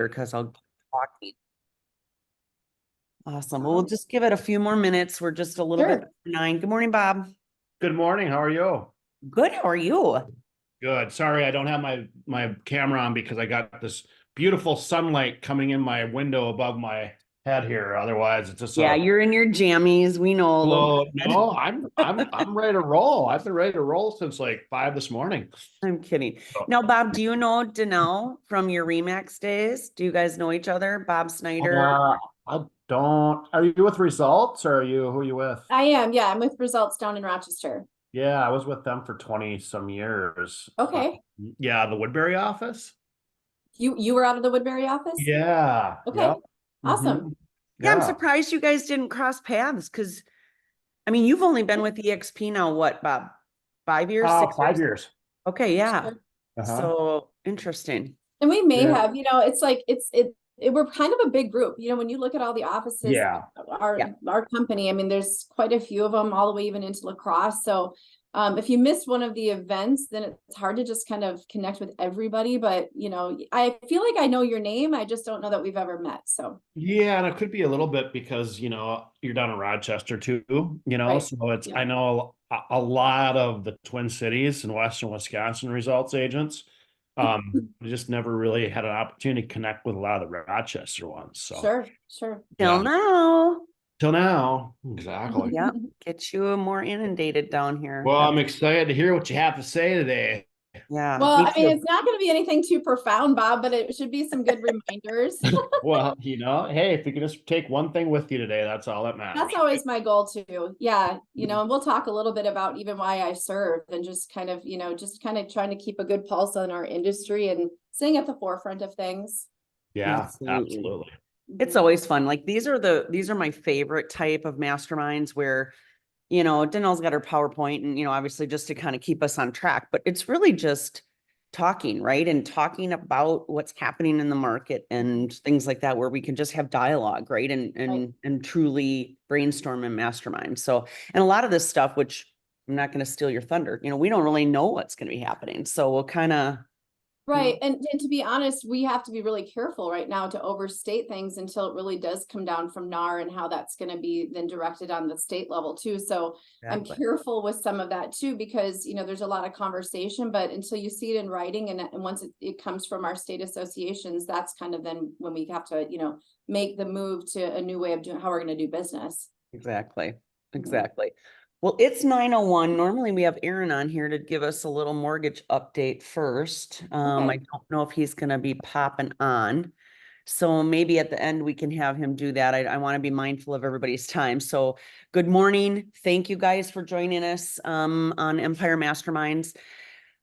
because I'll keep talking. Awesome. Well, we'll just give it a few more minutes. We're just a little bit Sure. 9. Good morning, Bob. Good morning. How are you? Good. How are you? Good. Sorry, I don't have my camera on because I got this beautiful sunlight coming in my window above my head here. Otherwise, it's just Yeah, a you're in your jammies. We know a little glow. bit. No, I'm ready to roll. I've been ready to roll since like 5 this morning. I'm kidding. So, Now, Bob, do you know Danelle from your Remax days? Do you guys know each other? Bob Snyder? I don't. Are you with Results or who are you with? I am. Yeah, I'm with Results down in Rochester. Yeah, I was with them for 20 some years. Okay. Yeah, the Woodbury office. You were out of the Woodbury office? Yeah. Okay. Yep. Awesome. Yeah, I'm Yeah. surprised you guys didn't cross paths because, I mean, you've only been with EXP now, what, Bob? 5 years, 6 5 years? years. Okay, yeah. Sure. Uh-huh. So interesting. And we may Yeah. have, it's like we're kind of a big group. When you look at all the offices, Yeah. our company, I mean, there's quite a few of them all the way even into lacrosse. So if you miss one of the events, then it's hard to just kind of connect with everybody. But I feel like I know your name. I just don't know that we've ever met. So Yeah, and it could be a little bit because, you're down in Rochester too, right. so it's, Yeah. I know a lot of the Twin Cities and Western Wisconsin results agents. I just never really had an opportunity to connect with a lot of the Rochester ones. So Sure. Till yeah, now. till now. Exactly. Yeah, get you more inundated down here. Well, I'm excited to hear what you have to say today. Yeah, Well, me I mean, too. it's not going to be anything too profound, Bob, but it should be some good reminders. Well, hey, if you can just take one thing with you today, that's all that matters. That's always my goal too. Yeah. And we'll talk a little bit about even why I serve and just kind of, trying to keep a good pulse on our industry and staying at the forefront of things. Yeah, Absolutely. absolutely. It's always fun. Like these are my favorite type of masterminds where, Danelle's got her PowerPoint and, obviously just to kind of keep us on track, but it's really just talking, right? And talking about what's happening in the market and things like that, where we can just have dialogue, right? And truly brainstorm and mastermind. So, and a lot of this stuff, which I'm not going to steal your thunder, we don't really know what's going to be happening. So we'll kind of, Right. And to be honest, we have to be really careful right now to overstate things until it really does come down from NAR and how that's going to be then directed on the state level too. So I'm careful with some of that too, because, there's a lot of conversation, but until you see it in writing and once it comes from our state associations, that's kind of then when we have to, make the move to a new way of doing how we're going to do business. Exactly. Well, it's 9:01. Normally we have Aaron on here to give us a little mortgage update first. I don't know if he's going to be popping on. So maybe at the end we can have him do that. I want to be mindful of everybody's time. So good morning. Thank you guys for joining us on Empire Masterminds.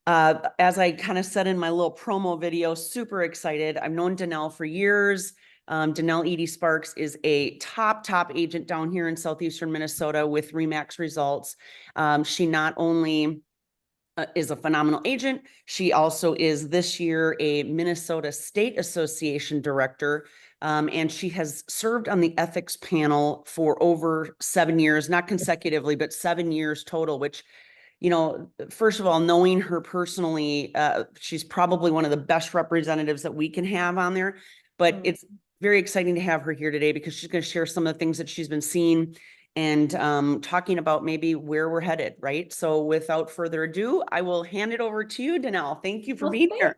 As I kind of said in my little promo video, super excited. I've known Danelle for years. Danelle Edie Sparks is a top agent down here in southeastern Minnesota with Remax Results. She not only is a phenomenal agent, she also is this year a Minnesota State Association director. And she has served on the ethics panel for over 7 years, not consecutively, but 7 years total, which, first of all, knowing her personally, she's probably one of the best representatives that we can have on there, but it's very exciting to have her here today because she's going to share some of the things that she's been seeing and talking about maybe where we're headed, right? So without further ado, I will hand it over to you, Danelle. Thank you for being here.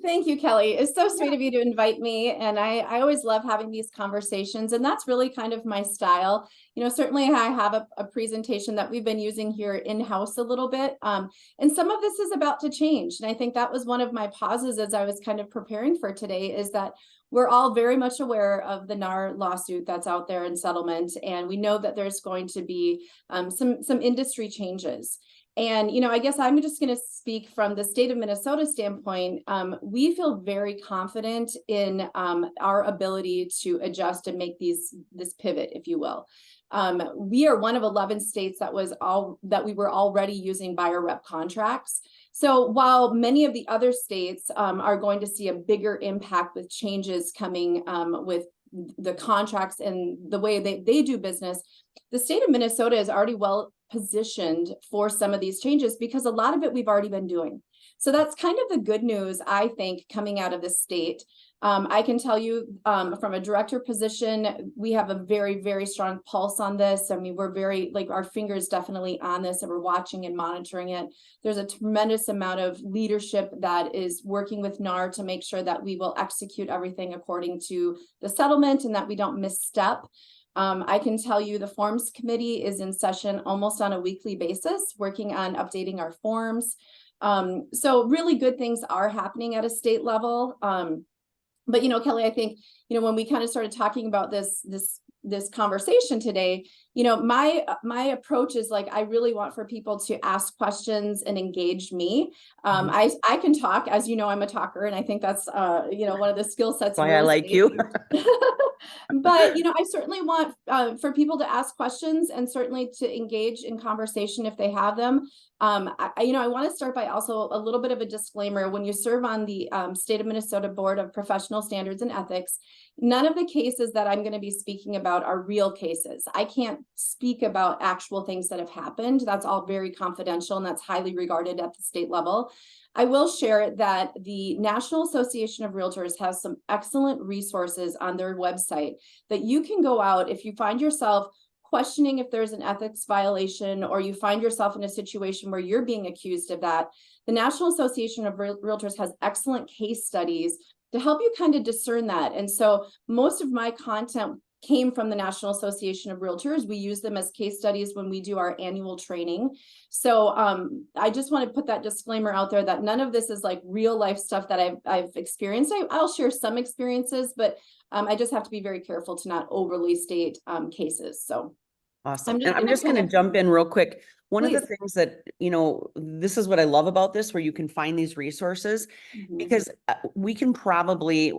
Thank you, Kelly. It's so sweet of you to invite me. And I always love having these conversations. And that's really kind of my style. Certainly I have a presentation that we've been using here in-house a little bit. And some of this is about to change. And I think that was one of my pauses as I was kind of preparing for today, is that we're all very much aware of the NAR lawsuit that's out there in settlement. And we know that there's going to be some industry changes. And, I guess I'm just going to speak from the state of Minnesota standpoint. We feel very confident in our ability to adjust and make this pivot, if you will. We are one of 11 states that we were already using buyer rep contracts. So while many of the other states are going to see a bigger impact with changes coming with the contracts and the way they do business, the state of Minnesota is already well positioned for some of these changes because a lot of it we've already been doing. So that's kind of the good news, I think, coming out of the state. I can tell you from a director position, we have a very, very strong pulse on this. I mean, we're very, like, our fingers definitely on this, and we're watching and monitoring it. There's a tremendous amount of leadership that is working with NAR to make sure that we will execute everything according to the settlement and that we don't misstep. I can tell you the forms committee is in session almost on a weekly basis, working on updating our forms. So really good things are happening at a state level. But, Kelly, I think, when we kind of started talking about this conversation today, my approach is like, I really want for people to ask questions and engage me. I can talk, as you know, I'm a talker, and I think that's, one of the skill sets. Why I like you. But, I certainly want for people to ask questions and certainly to engage in conversation if they have them. I want to start by also a little bit of a disclaimer. When you serve on the State of Minnesota Board of Professional Standards and Ethics, none of the cases that I'm going to be speaking about are real cases. I can't speak about actual things that have happened. That's all very confidential, and that's highly regarded at the state level. I will share that the National Association of Realtors has some excellent resources on their website that you can go out if you find yourself questioning if there's an ethics violation, or you find yourself in a situation where you're being accused of that. The National Association of Realtors has excellent case studies to help you kind of discern that. And so most of my content came from the National Association of Realtors. We use them as case studies when we do our annual training. So I just want to put that disclaimer out there that none of this is like real life stuff that I've experienced. I'll share some experiences, but I just have to be very careful to not overly state cases. So awesome. I'm just going to jump in real quick. One of the things that, this is what I love about this, where you can find these resources, because we can probably,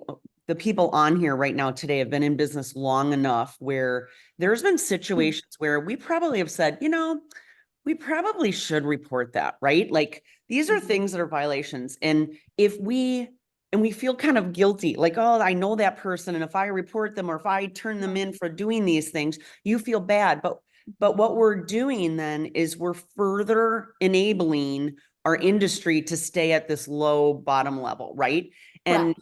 the people on here right now today have been in business long enough where there's been situations where we probably have said, we probably should report that, right? Like, these are things that are violations. And we feel kind of guilty, like, oh, I know that person, and if I report them or if I turn them in for doing these things, you feel bad. But what we're doing then is we're further enabling our industry to stay at this low bottom level, right? And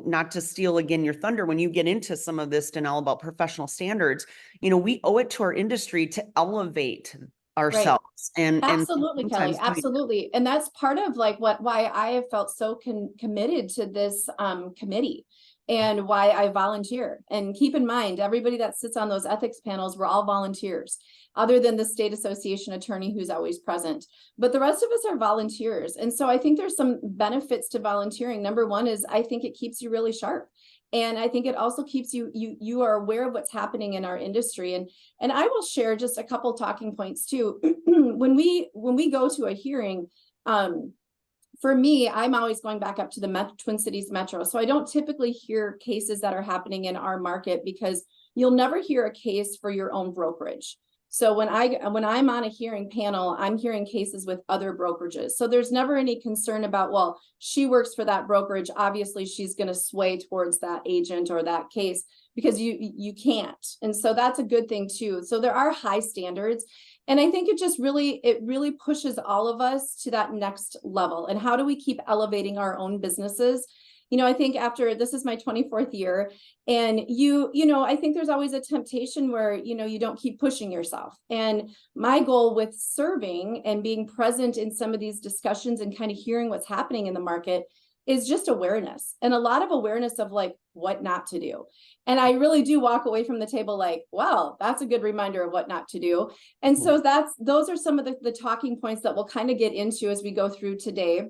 not to steal again your thunder, when you get into some of this denial about professional standards, we owe it to our industry to elevate ourselves. And absolutely, Kelly, absolutely. And that's part of like why I have felt so committed to this committee, and why I volunteer. And keep in mind, everybody that sits on those ethics panels, we're all volunteers, other than the state association attorney who's always present. But the rest of us are volunteers. And so I think there's some benefits to volunteering. Number one is I think it keeps you really sharp. And I think it also keeps you are aware of what's happening in our industry. And I will share just a couple talking points too. When we go to a hearing, for me, I'm always going back up to the Twin Cities Metro. So I don't typically hear cases that are happening in our market, because you'll never hear a case for your own brokerage. So when I'm on a hearing panel, I'm hearing cases with other brokerages. So there's never any concern about, well, she works for that brokerage, obviously she's going to sway towards that agent or that case, because you can't. And so that's a good thing too. So there are high standards. And I think it really pushes all of us to that next level. And how do we keep elevating our own businesses? I think after this is my 24th year, and I think there's always a temptation where, you don't keep pushing yourself. And my goal with serving and being present in some of these discussions and kind of hearing what's happening in the market is just awareness, and a lot of awareness of like what not to do. And I really do walk away from the table like, wow, that's a good reminder of what not to do. And so those are some of the talking points that we'll kind of get into as we go through today.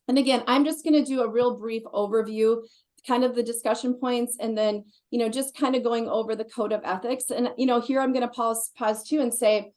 And again, I'm just going to do a real brief overview, kind of the discussion points, and then, just kind of going over the code of ethics. And, here I'm going to pause too and say,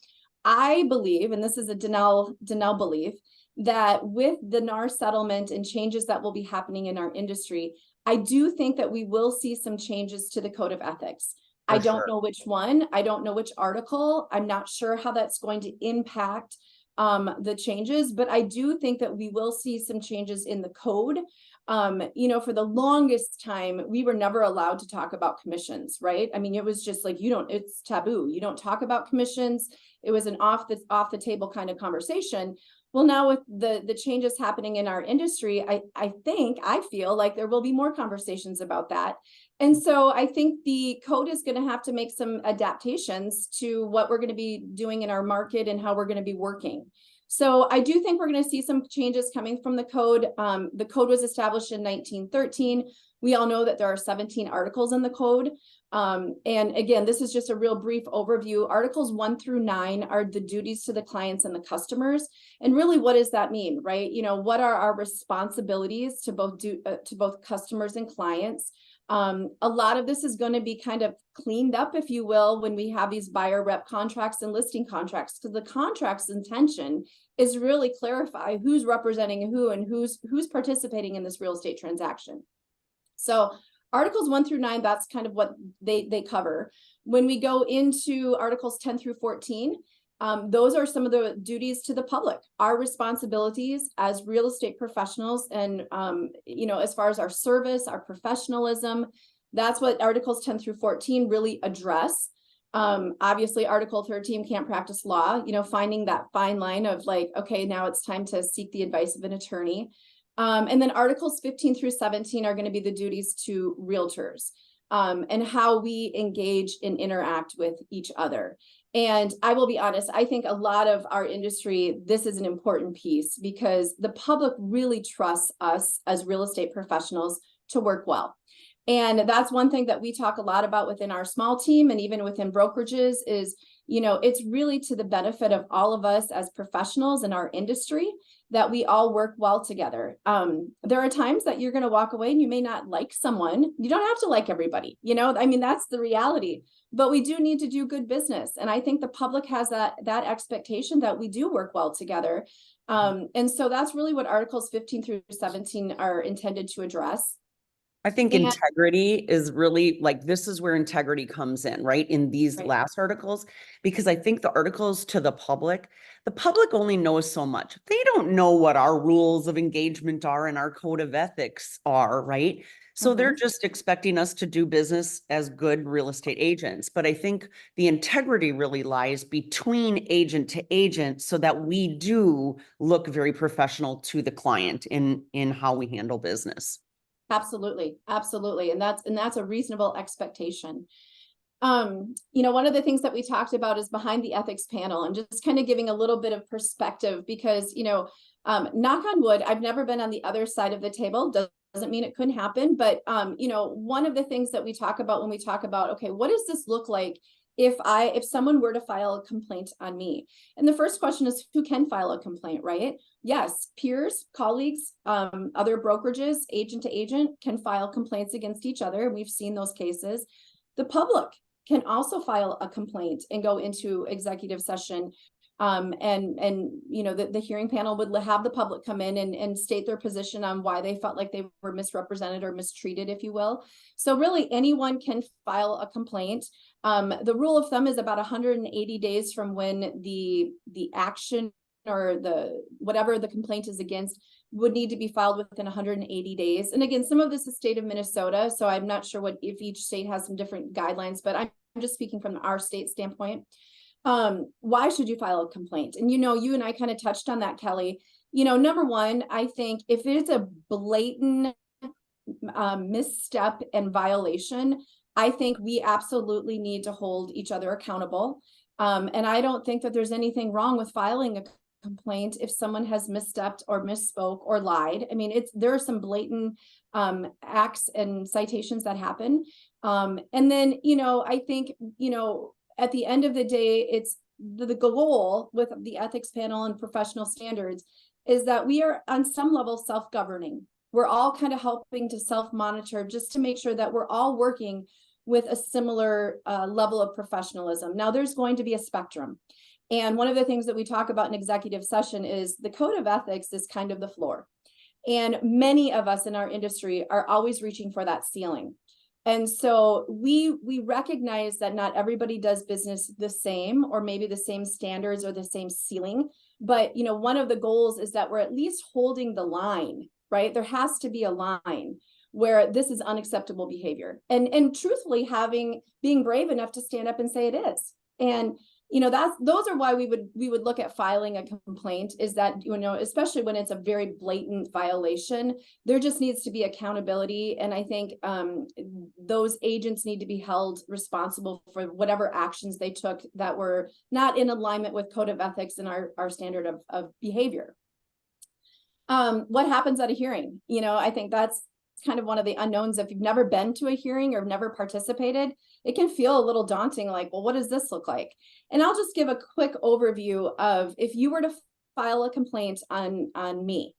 I believe, and this is a Danelle belief, that with the NAR settlement and changes that will be happening in our industry, I do think that we will see some changes to the code of ethics. I don't know which one. I don't know which article. I'm not sure how that's going to impact the changes, but I do think that we will see some changes in the code. For the longest time, we were never allowed to talk about commissions, right? I mean, it was just like, it's taboo. You don't talk about commissions. It was an off the table kind of conversation. Well, now with the changes happening in our industry, I feel like there will be more conversations about that. And so I think the code is going to have to make some adaptations to what we're going to be doing in our market and how we're going to be working. So I do think we're going to see some changes coming from the code. The code was established in 1913. We all know that there are 17 articles in the code. And again, this is just a real brief overview. Articles 1 through 9 are the duties to the clients and the customers. And really, what does that mean, right? You know, what are our responsibilities to both customers and clients? A lot of this is going to be kind of cleaned up, if you will, when we have these buyer rep contracts and listing contracts, because the contract's intention is really clarify who's representing who and who's participating in this real estate transaction. So Articles 1 through 9, that's kind of what they cover. When we go into Articles 10 through 14, those are some of the duties to the public, our responsibilities as real estate professionals, and you know, as far as our service, our professionalism, that's what Articles 10 through 14 really address. Obviously, Article 13 can't practice law, you know, finding that fine line of like, okay, now it's time to seek the advice of an attorney. And then Articles 15 through 17 are going to be the duties to realtors, and how we engage and interact with each other. And I will be honest, I think a lot of our industry, this is an important piece because the public really trusts us as real estate professionals to work well. And that's one thing that we talk a lot about within our small team and even within brokerages is, you know, it's really to the benefit of all of us as professionals in our industry that we all work well together. There are times that you're going to walk away and you may not like someone. You don't have to like everybody, you know, I mean, that's the reality, but we do need to do good business. And I think the public has that expectation that we do work well together. And so that's really what Articles 15 through 17 are intended to address. I think integrity is really like, this is where integrity comes in, right? In these last articles, because I think the articles to the public only knows so much. They don't know what our rules of engagement are and our code of ethics are, right? So they're just expecting us to do business as good real estate agents. But I think the integrity really lies between agent to agent so that we do look very professional to the client in how we handle business. Absolutely. Absolutely. And that's a reasonable expectation. You know, one of the things that we talked about is behind the ethics panel and just kind of giving a little bit of perspective because, you know, knock on wood, I've never been on the other side of the table. Doesn't mean it couldn't happen. But, you know, one of the things that we talk about when we talk about, okay, what does this look like if someone were to file a complaint on me? And the first question is, who can file a complaint, right? Yes, peers, colleagues, other brokerages, agent to agent can file complaints against each other. We've seen those cases. The public can also file a complaint and go into executive session. And you know, the hearing panel would have the public come in and state their position on why they felt like they were misrepresented or mistreated, if you will. So really anyone can file a complaint. The rule of thumb is about 180 days from when the action or whatever the complaint is against would need to be filed within 180 days. And again, some of this is state of Minnesota, so I'm not sure if each state has some different guidelines, but I'm just speaking from our state standpoint. Why should you file a complaint? And, you know, you and I kind of touched on that, Kelly. You know, number one, I think if it's a blatant misstep and violation, I think we absolutely need to hold each other accountable. And I don't think that there's anything wrong with filing a complaint if someone has misstepped or misspoke or lied. I mean, there are some blatant acts and citations that happen. And then, you know, I think, you know, at the end of the day, it's the goal with the ethics panel and professional standards is that we are on some level self-governing. We're all kind of helping to self-monitor just to make sure that we're all working with a similar level of professionalism. Now, there's going to be a spectrum. And one of the things that we talk about in executive session is the code of ethics is kind of the floor. And many of us in our industry are always reaching for that ceiling. And so we recognize that not everybody does business the same, or maybe the same standards or the same ceiling. But, you know, one of the goals is that we're at least holding the line, right? There has to be a line where this is unacceptable behavior. And truthfully, being brave enough to stand up and say it is. And those are why we would look at filing a complaint, is that, especially when it's a very blatant violation, there just needs to be accountability. And I think those agents need to be held responsible for whatever actions they took that were not in alignment with code of ethics and our standard of behavior. What happens at a hearing? I think that's kind of one of the unknowns. If you've never been to a hearing or never participated, it can feel a little daunting, like, well, what does this look like? And I'll just give a quick overview of, if you were to file a complaint on me,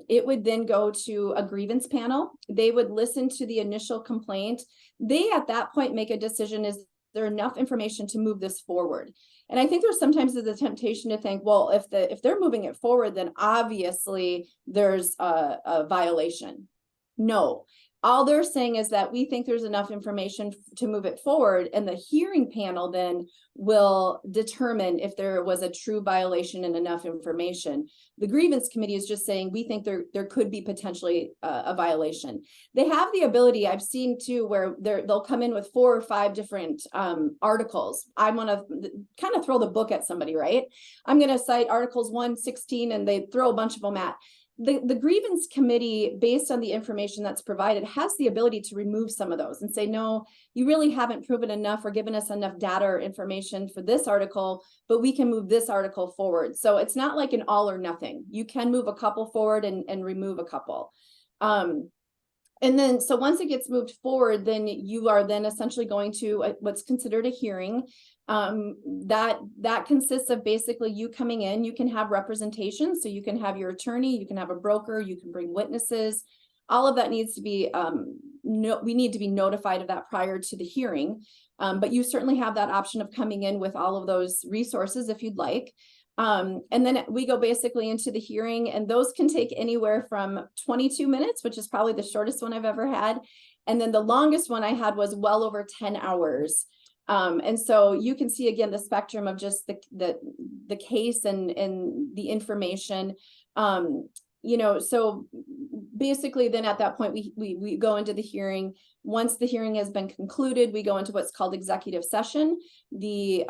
it would then go to a grievance panel. They would listen to the initial complaint. They, at that point, make a decision, is there enough information to move this forward? And I think there's sometimes the temptation to think, well, if they're moving it forward, then obviously there's a violation. No, all they're saying is that we think there's enough information to move it forward, and the hearing panel then will determine if there was a true violation and enough information. The grievance committee is just saying, we think there could be potentially a violation. They have the ability, I've seen too, where they'll come in with 4 or 5 different articles. I want to kind of throw the book at somebody, right? I'm going to cite articles 1-16, and they throw a bunch of them at. The grievance committee, based on the information that's provided, has the ability to remove some of those and say, no, you really haven't proven enough or given us enough data or information for this article, but we can move this article forward. So it's not like an all or nothing. You can move a couple forward and remove a couple. And then, so once it gets moved forward, then you are then essentially going to what's considered a hearing. That consists of basically you coming in. You can have representation, so you can have your attorney, you can have a broker, you can bring witnesses. All of that needs to be, we need to be notified of that prior to the hearing. But you certainly have that option of coming in with all of those resources if you'd like. And then we go basically into the hearing, and those can take anywhere from 22 minutes, which is probably the shortest one I've ever had. And then the longest one I had was well over 10 hours. And so you can see again the spectrum of just the case and the information. So basically then at that point we go into the hearing. Once the hearing has been concluded, we go into what's called executive session. The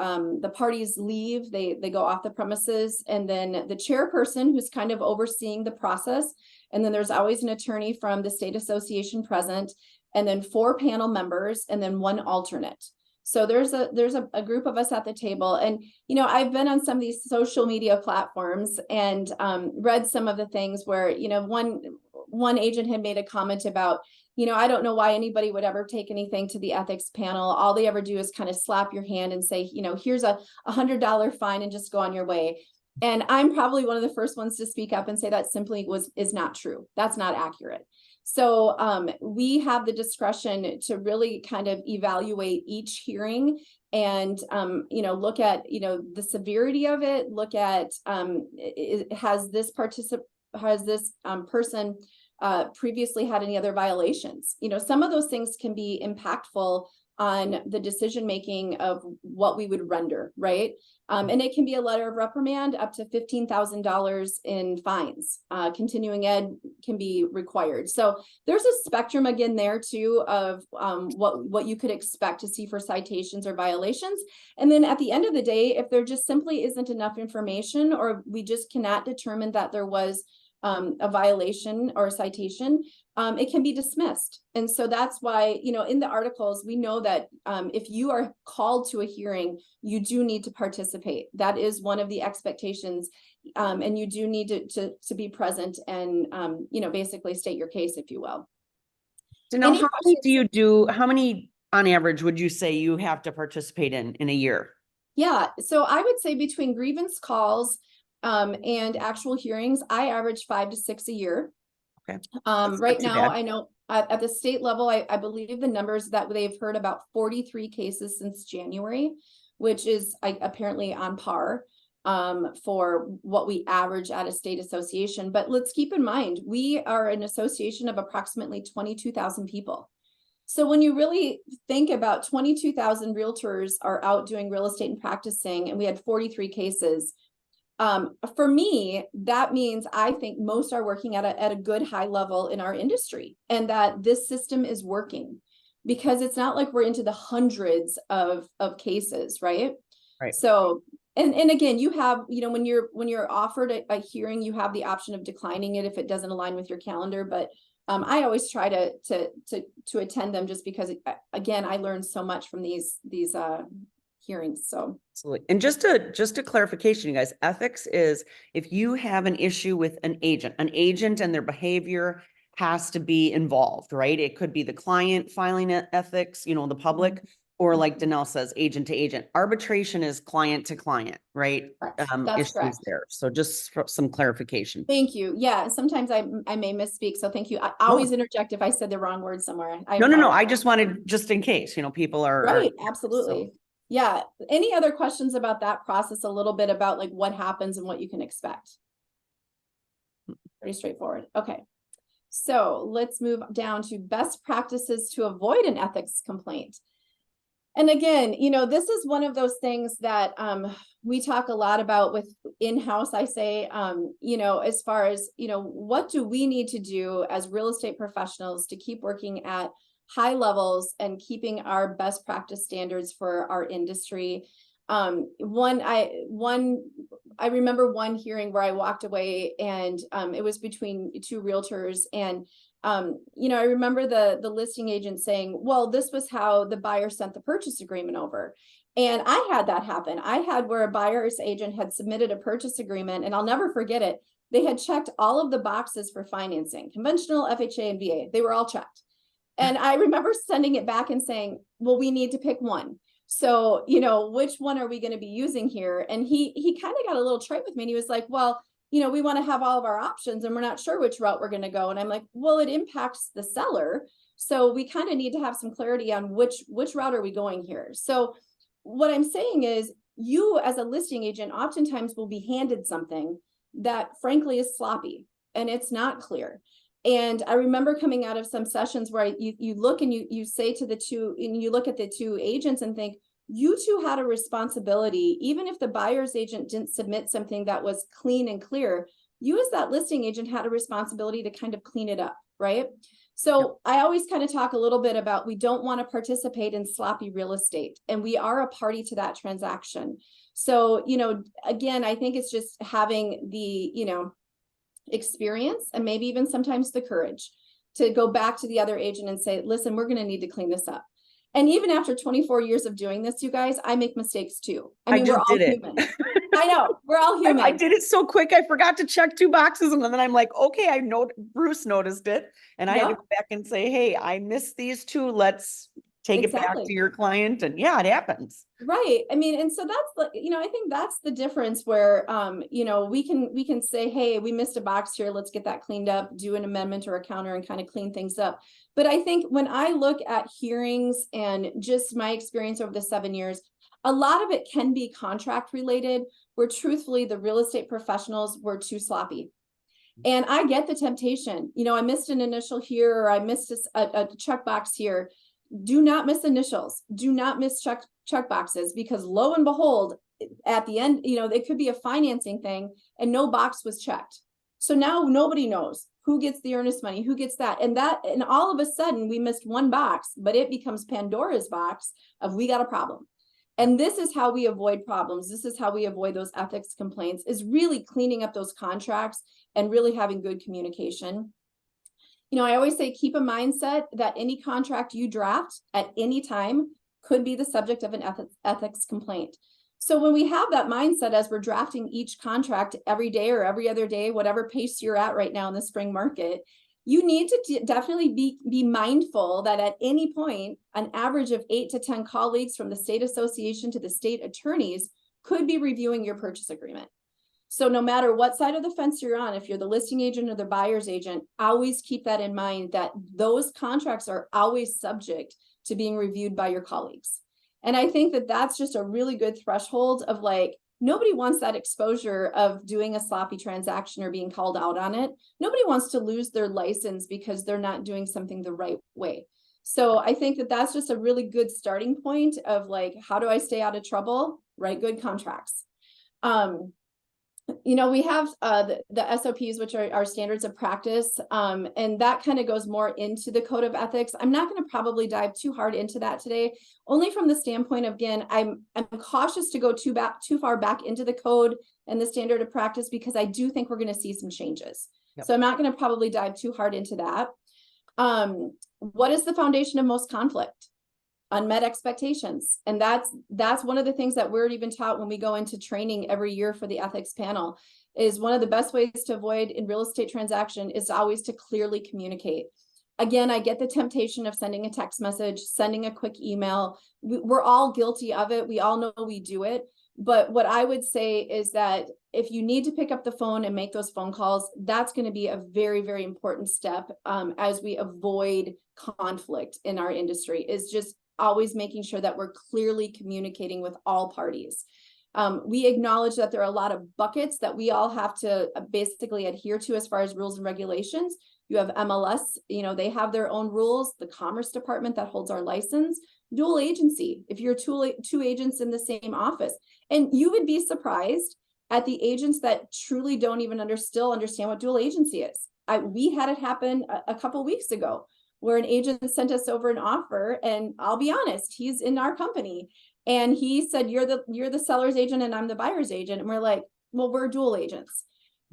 parties leave, they go off the premises, and then the chairperson, who's kind of overseeing the process, and then there's always an attorney from the state association present, and then 4 panel members, and then 1 alternate. So there's a group of us at the table. And, I've been on some of these social media platforms and read some of the things where, one agent had made a comment about, I don't know why anybody would ever take anything to the ethics panel. All they ever do is kind of slap your hand and say, here's a $100 fine and just go on your way. And I'm probably one of the first ones to speak up and say that simply is not true. That's not accurate. So we have the discretion to really kind of evaluate each hearing and, look at, the severity of it, look at, has this person previously had any other violations? Some of those things can be impactful on the decision-making of what we would render, right? And it can be a letter of reprimand up to $15,000 in fines. Continuing ed can be required. So there's a spectrum again there too of what you could expect to see for citations or violations. And then at the end of the day, if there just simply isn't enough information, or we just cannot determine that there was a violation or a citation, it can be dismissed. And so that's why, in the articles, we know that if you are called to a hearing, you do need to participate. That is one of the expectations. And you do need to be present and, basically state your case, if you will. So now, how many on average would you say you have to participate in a year? Yeah, so I would say between grievance calls and actual hearings, I average 5 to 6 a year. Okay. Right now, I know at the state level, I believe the numbers that they've heard about 43 cases since January, which is apparently on par for what we average at a state association. But let's keep in mind, we are an association of approximately 22,000 people. So when you really think about 22,000 realtors are out doing real estate and practicing, and we had 43 cases, for me, that means I think most are working at a good high level in our industry, and that this system is working, because it's not like we're into the hundreds of cases, right? Right. So, and again, you have, when you're offered a hearing, you have the option of declining it if it doesn't align with your calendar. But I always try to attend them, just because, again, I learned so much from these hearings. So Absolutely. And just a clarification, you guys, ethics is if you have an issue with an agent and their behavior has to be involved, right? It could be the client filing ethics, the public, or like Danelle says, agent to agent. Arbitration is client to client, right? correct. That's Issues correct. there. So just some clarification. Thank you. Yeah, sometimes I may misspeak, so thank you. I always interject if I said the wrong word somewhere. No. I just wanted, just in case, people are. Right, absolutely. Yeah. Any other questions about that process? A little bit about like what happens and what you can expect. Pretty straightforward. Okay. So let's move down to best practices to avoid an ethics complaint. And again, this is one of those things that we talk a lot about with in-house, I say, as far as, what do we need to do as real estate professionals to keep working at high levels and keeping our best practice standards for our industry. I remember one hearing where I walked away, and it was between two realtors, and I remember the listing agent saying, well, this was how the buyer sent the purchase agreement over. And I had that happen. I had where a buyer's agent had submitted a purchase agreement, and I'll never forget it. They had checked all of the boxes for financing, conventional, FHA, and VA. They were all checked. And I remember sending it back and saying, well, we need to pick one. So, which one are we going to be using here? And he kind of got a little trite with me, and he was like, well, we want to have all of our options and we're not sure which route we're going to go. And I'm like, well, it impacts the seller. So we kind of need to have some clarity on which route are we going here. So what I'm saying is, you as a listing agent oftentimes will be handed something that frankly is sloppy and it's not clear. And I remember coming out of some sessions where you look and you say to the two, and you look at the two agents and think, you two had a responsibility. Even if the buyer's agent didn't submit something that was clean and clear, you as that listing agent had a responsibility to kind of clean it up, right? So I always kind of talk a little bit about, we don't want to participate in sloppy real estate, and we are a party to that transaction. So, again, I think it's just having the, experience, and maybe even sometimes the courage to go back to the other agent and say, listen, we're going to need to clean this up. And even after 24 years of doing this, you guys, I make mistakes too. I mean, we're all human. I know, we're all human. I did it so quick. I forgot to check 2 boxes. And then I'm like, okay, I know Bruce noticed it. And I had to go back and say, hey, I missed these 2. Let's take it back to your client. And yeah, it happens. Right. I mean, and so that's the, I think that's the difference where, we can say, hey, we missed a box here. Let's get that cleaned up, do an amendment or a counter and kind of clean things up. But I think when I look at hearings and just my experience over the 7 years, a lot of it can be contract related, where truthfully the real estate professionals were too sloppy. And I get the temptation, I missed an initial here, or I missed a checkbox here. Do not miss initials. Do not miss check boxes, because lo and behold, at the end, it could be a financing thing and no box was checked. So now nobody knows who gets the earnest money, who gets that. And all of a sudden we missed one box, but it becomes Pandora's box of, we got a problem. And this is how we avoid problems. This is how we avoid those ethics complaints, is really cleaning up those contracts and really having good communication. I always say, keep a mindset that any contract you draft at any time could be the subject of an ethics complaint. So when we have that mindset as we're drafting each contract every day or every other day, whatever pace you're at right now in the spring market, you need to definitely be mindful that at any point, an average of 8 to 10 colleagues from the state association to the state attorneys could be reviewing your purchase agreement. So no matter what side of the fence you're on, if you're the listing agent or the buyer's agent, always keep that in mind, that those contracts are always subject to being reviewed by your colleagues. And I think that that's just a really good threshold of, like, nobody wants that exposure of doing a sloppy transaction or being called out on it. Nobody wants to lose their license because they're not doing something the right way. So I think that that's just a really good starting point of, like, how do I stay out of trouble? Write good contracts. You know, we have the SOPs, which are our standards of practice, and that kind of goes more into the code of ethics. I'm not going to probably dive too hard into that today, only from the standpoint of, again, I'm cautious to go too far back into the code and the standard of practice, because I do think we're going to see some changes. Yep. So I'm not going to probably dive too hard into that. What is the foundation of most conflict? Unmet expectations. And that's one of the things that we're even taught when we go into training every year for the ethics panel, is one of the best ways to avoid in real estate transaction is always to clearly communicate. Again, I get the temptation of sending a text message, sending a quick email. We're all guilty of it. We all know we do it. But what I would say is that if you need to pick up the phone and make those phone calls, that's going to be a very, very important step as we avoid conflict in our industry, is just always making sure that we're clearly communicating with all parties. We acknowledge that there are a lot of buckets that we all have to basically adhere to as far as rules and regulations. You have MLS, you know, they have their own rules, the Commerce Department that holds our license, dual agency, if you're two agents in the same office. And you would be surprised at the agents that truly don't even still understand what dual agency is. We had it happen a couple weeks ago, where an agent sent us over an offer, and I'll be honest, he's in our company, and he said, you're the seller's agent and I'm the buyer's agent. And we're like, well, we're dual agents.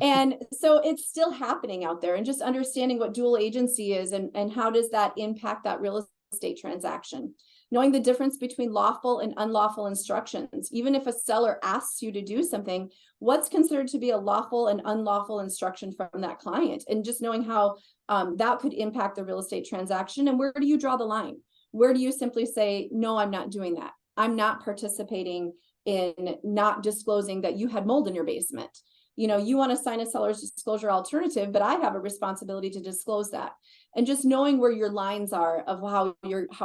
And so it's still happening out there, and just understanding what dual agency is and how does that impact that real estate transaction. Knowing the difference between lawful and unlawful instructions. Even if a seller asks you to do something, what's considered to be a lawful and unlawful instruction from that client, and just knowing how that could impact the real estate transaction. And where do you draw the line? Where do you simply say, no, I'm not doing that. I'm not participating in not disclosing that you had mold in your basement. You know, you want to sign a seller's disclosure alternative, but I have a responsibility to disclose that. And just knowing where your lines are of how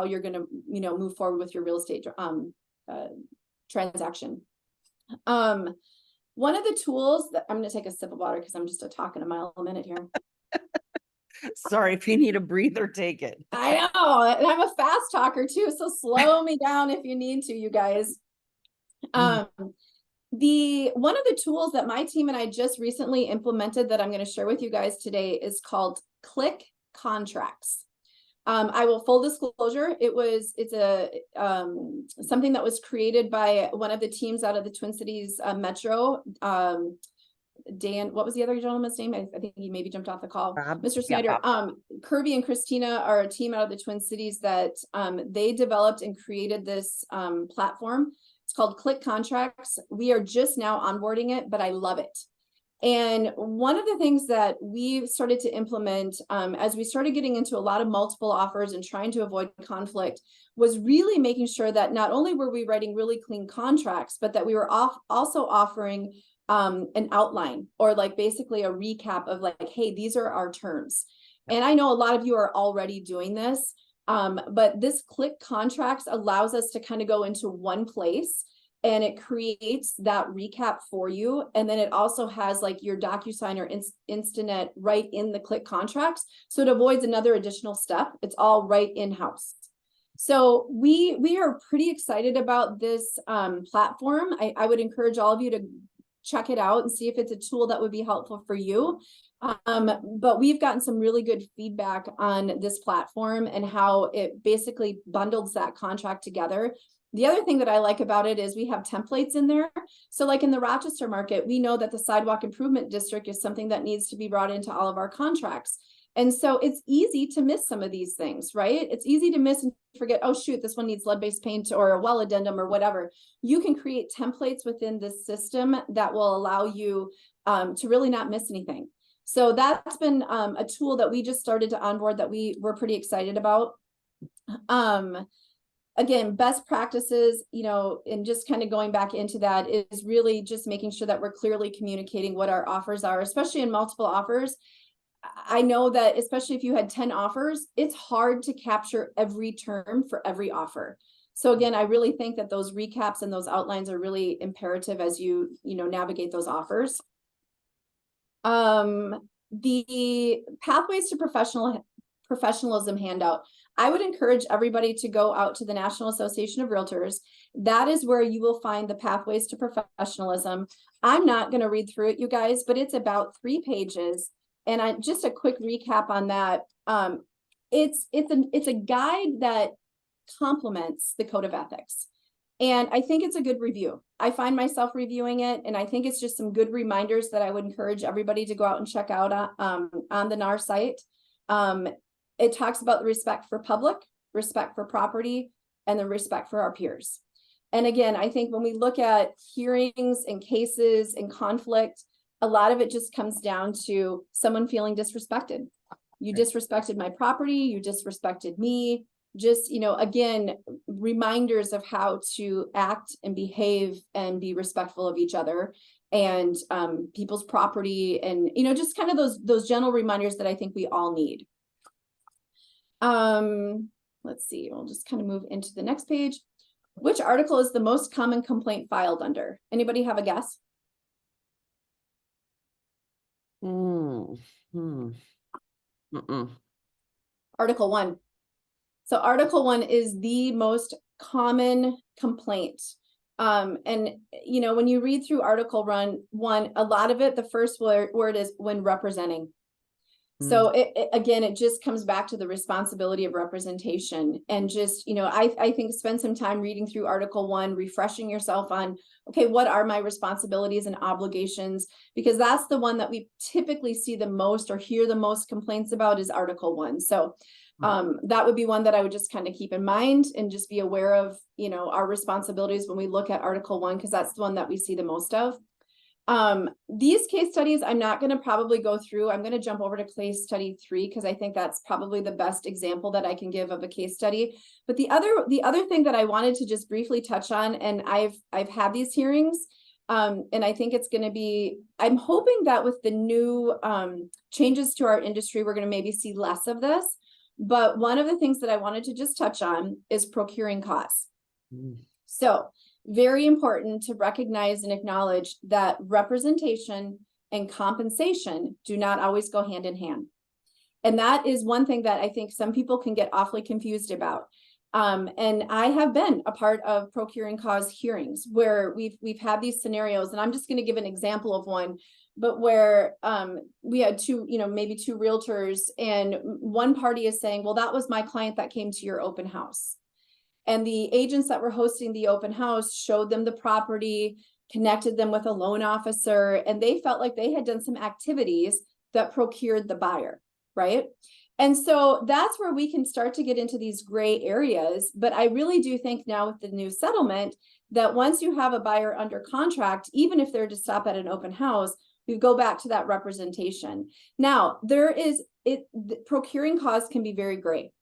you're going to, you know, move forward with your real estate transaction. One of the tools that I'm going to take a sip of water because I'm just talking a mile a minute here. Sorry, if you need a breather, take it. I know, and I'm a fast talker too, so slow me down if you need to, you guys. One of the tools that my team and I just recently implemented that I'm going to share with you guys today is called Click Contracts. I will full disclosure, it's something that was created by one of the teams out of the Twin Cities Metro. Dan, what was the other gentleman's name? I think he maybe jumped off the call. Bob? Mr. Snyder. Yeah, Kirby and Christina are a team out of the Twin Cities that they developed and created this platform. It's called Click Contracts. We are just now onboarding it, but I love it. And one of the things that we've started to implement as we started getting into a lot of multiple offers and trying to avoid conflict was really making sure that not only were we writing really clean contracts, but that we were also offering an outline, or like basically a recap of like, hey, these are our terms. And I know a lot of you are already doing this, but this Click Contracts allows us to kind of go into one place, and it creates that recap for you. And then it also has like your DocuSign or Instanet right in the Click Contracts. So it avoids another additional step. It's all right in-house. So we are pretty excited about this platform. I would encourage all of you to check it out and see if it's a tool that would be helpful for you. But we've gotten some really good feedback on this platform and how it basically bundles that contract together. The other thing that I like about it is we have templates in there. So like in the Rochester market, we know that the sidewalk improvement district is something that needs to be brought into all of our contracts. And so it's easy to miss some of these things, right? It's easy to miss and forget, oh, shoot, this one needs lead-based paint or a well addendum or whatever. You can create templates within this system that will allow you to really not miss anything. So that's been a tool that we just started to onboard that we're pretty excited about. Again, best practices, you know, and just kind of going back into that is really just making sure that we're clearly communicating what our offers are, especially in multiple offers. I know that especially if you had 10 offers, it's hard to capture every term for every offer. So again, I really think that those recaps and those outlines are really imperative as you navigate those offers. The pathways to professionalism handout. I would encourage everybody to go out to the National Association of Realtors. That is where you will find the pathways to professionalism. I'm not going to read through it, you guys, but it's about 3 pages. And just a quick recap on that. It's a guide that complements the code of ethics. And I think it's a good review. I find myself reviewing it, and I think it's just some good reminders that I would encourage everybody to go out and check out on the NAR site. It talks about the respect for public, respect for property, and the respect for our peers. And again, I think when we look at hearings and cases and conflict, a lot of it just comes down to someone feeling disrespected. You disrespected my property, you disrespected me. Just, again, reminders of how to act and behave and be respectful of each other and people's property, and, just kind of those general reminders that I think we all need. Let's see, we'll just kind of move into the next page. Which article is the most common complaint filed under? Anybody have a guess? Article 1. So Article 1 is the most common complaint. And when you read through Article 1, a lot of it, the first word is when representing. So it just comes back to the responsibility of representation, and just, I think spend some time reading through Article 1, refreshing yourself on, okay, what are my responsibilities and obligations? Because that's the one that we typically see the most or hear the most complaints about is Article 1. So that would be one that I would just kind of keep in mind and just be aware of, our responsibilities when we look at Article 1, because that's the one that we see the most of. These case studies, I'm not going to probably go through. I'm going to jump over to case study 3, because I think that's probably the best example that I can give of a case study. But the other thing that I wanted to just briefly touch on, and I've had these hearings, and I think it's going to be, I'm hoping that with the new changes to our industry, we're going to maybe see less of this. But one of the things that I wanted to just touch on is procuring costs. So very important to recognize and acknowledge that representation and compensation do not always go hand in hand. And that is one thing that I think some people can get awfully confused about. And I have been a part of procuring cause hearings where we've had these scenarios, and I'm just going to give an example of one, but where we had maybe two realtors, and one party is saying, well, that was my client that came to your open house. And the agents that were hosting the open house showed them the property, connected them with a loan officer, and they felt like they had done some activities that procured the buyer, right? And so that's where we can start to get into these gray areas. But I really do think now with the new settlement that once you have a buyer under contract, even if they're to stop at an open house, we go back to that representation. Now, procuring cause can be very gray.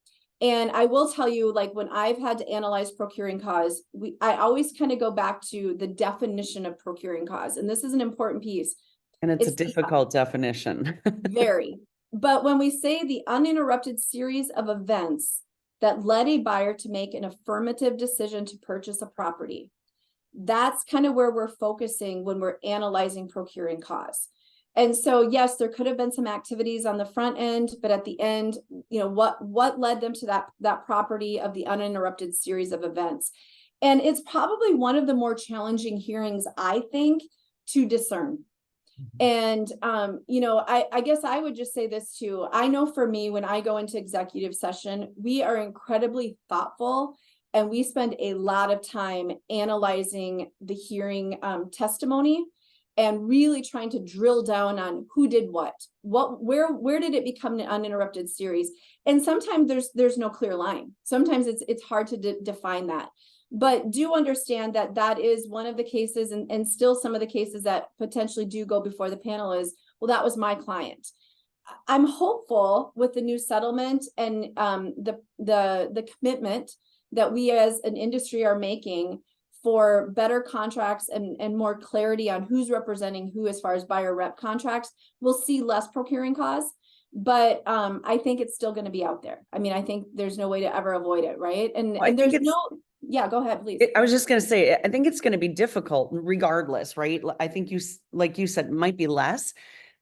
And I will tell you, like when I've had to analyze procuring cause, I always kind of go back to the definition of procuring cause. And this is an important piece. And it's a difficult definition. Very. But when we say the uninterrupted series of events that led a buyer to make an affirmative decision to purchase a property, that's kind of where we're focusing when we're analyzing procuring cause. And so, yes, there could have been some activities on the front end, but at the end, what led them to that property of the uninterrupted series of events. And it's probably one of the more challenging hearings, I think, to discern. And, I guess I would just say this too. I know for me, when I go into executive session, we are incredibly thoughtful, and we spend a lot of time analyzing the hearing testimony and really trying to drill down on who did where did it become an uninterrupted series? And sometimes there's no clear line. Sometimes it's hard to define that. But do understand that is one of the cases, and still some of the cases that potentially do go before the panel is, well, that was my client. I'm hopeful with the new settlement and the commitment that we as an industry are making for better contracts and more clarity on who's representing who as far as buyer rep contracts, we'll see less procuring cause. But I think it's still going to be out there. I mean, I think there's no way to ever avoid it, right? And there's yeah, go ahead, please. I was just going to say, I think it's going to be difficult regardless, right? I think like you said, it might be less,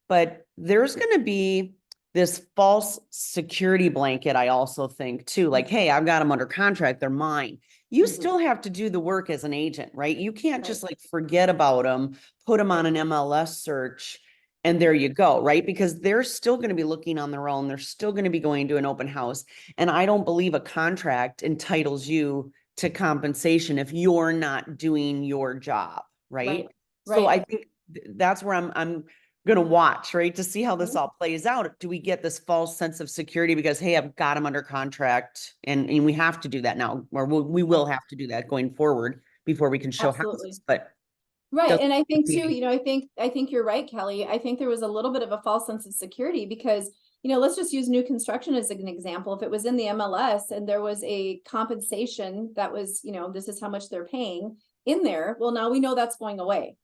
but there's going to be this false security blanket, I also think too, like, hey, I've got them under contract, they're mine. You still have to do the work as an agent, right? You can't just like forget about them, put them on an MLS search, and there you go, right? Because they're still going to be looking on their own. They're still going to be going to an open house. And I don't believe a contract entitles you to compensation if you're not doing your job, right? So I think that's where I'm going to watch, right, to see how this all plays out. Do we get this false sense of security because, hey, I've got them under contract, and we have to do that now, or we will have to do that going forward before we can show houses. But right. And I think too, I think you're right, Kelly. I think there was a little bit of a false sense of security because, let's just use new construction as an example. If it was in the MLS and there was a compensation that was, this is how much they're paying in there. Well, now we know that's going away.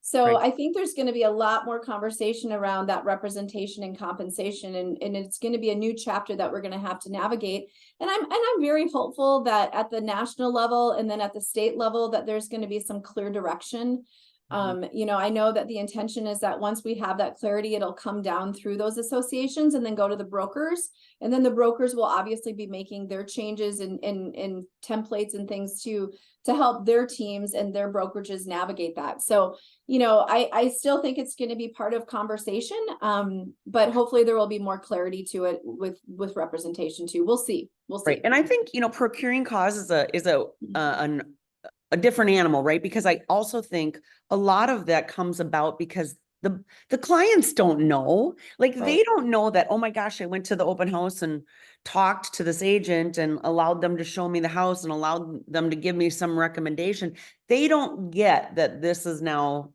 So I think there's going to be a lot more conversation around that representation and compensation, and it's going to be a new chapter that we're going to have to navigate. And I'm very hopeful that at the national level and then at the state level that there's going to be some clear direction. I know that the intention is that once we have that clarity, it'll come down through those associations and then go to the brokers. And then the brokers will obviously be making their changes and templates and things to help their teams and their brokerages navigate that. So, I still think it's going to be part of conversation, but hopefully there will be more clarity to it with representation too. We'll see. Right. And I think, procuring cause is a different animal, right? Because I also think a lot of that comes about because the clients don't know, like they don't know that, oh my gosh, I went to the open house and talked to this agent and allowed them to show me the house and allowed them to give me some recommendation. They don't get that this is now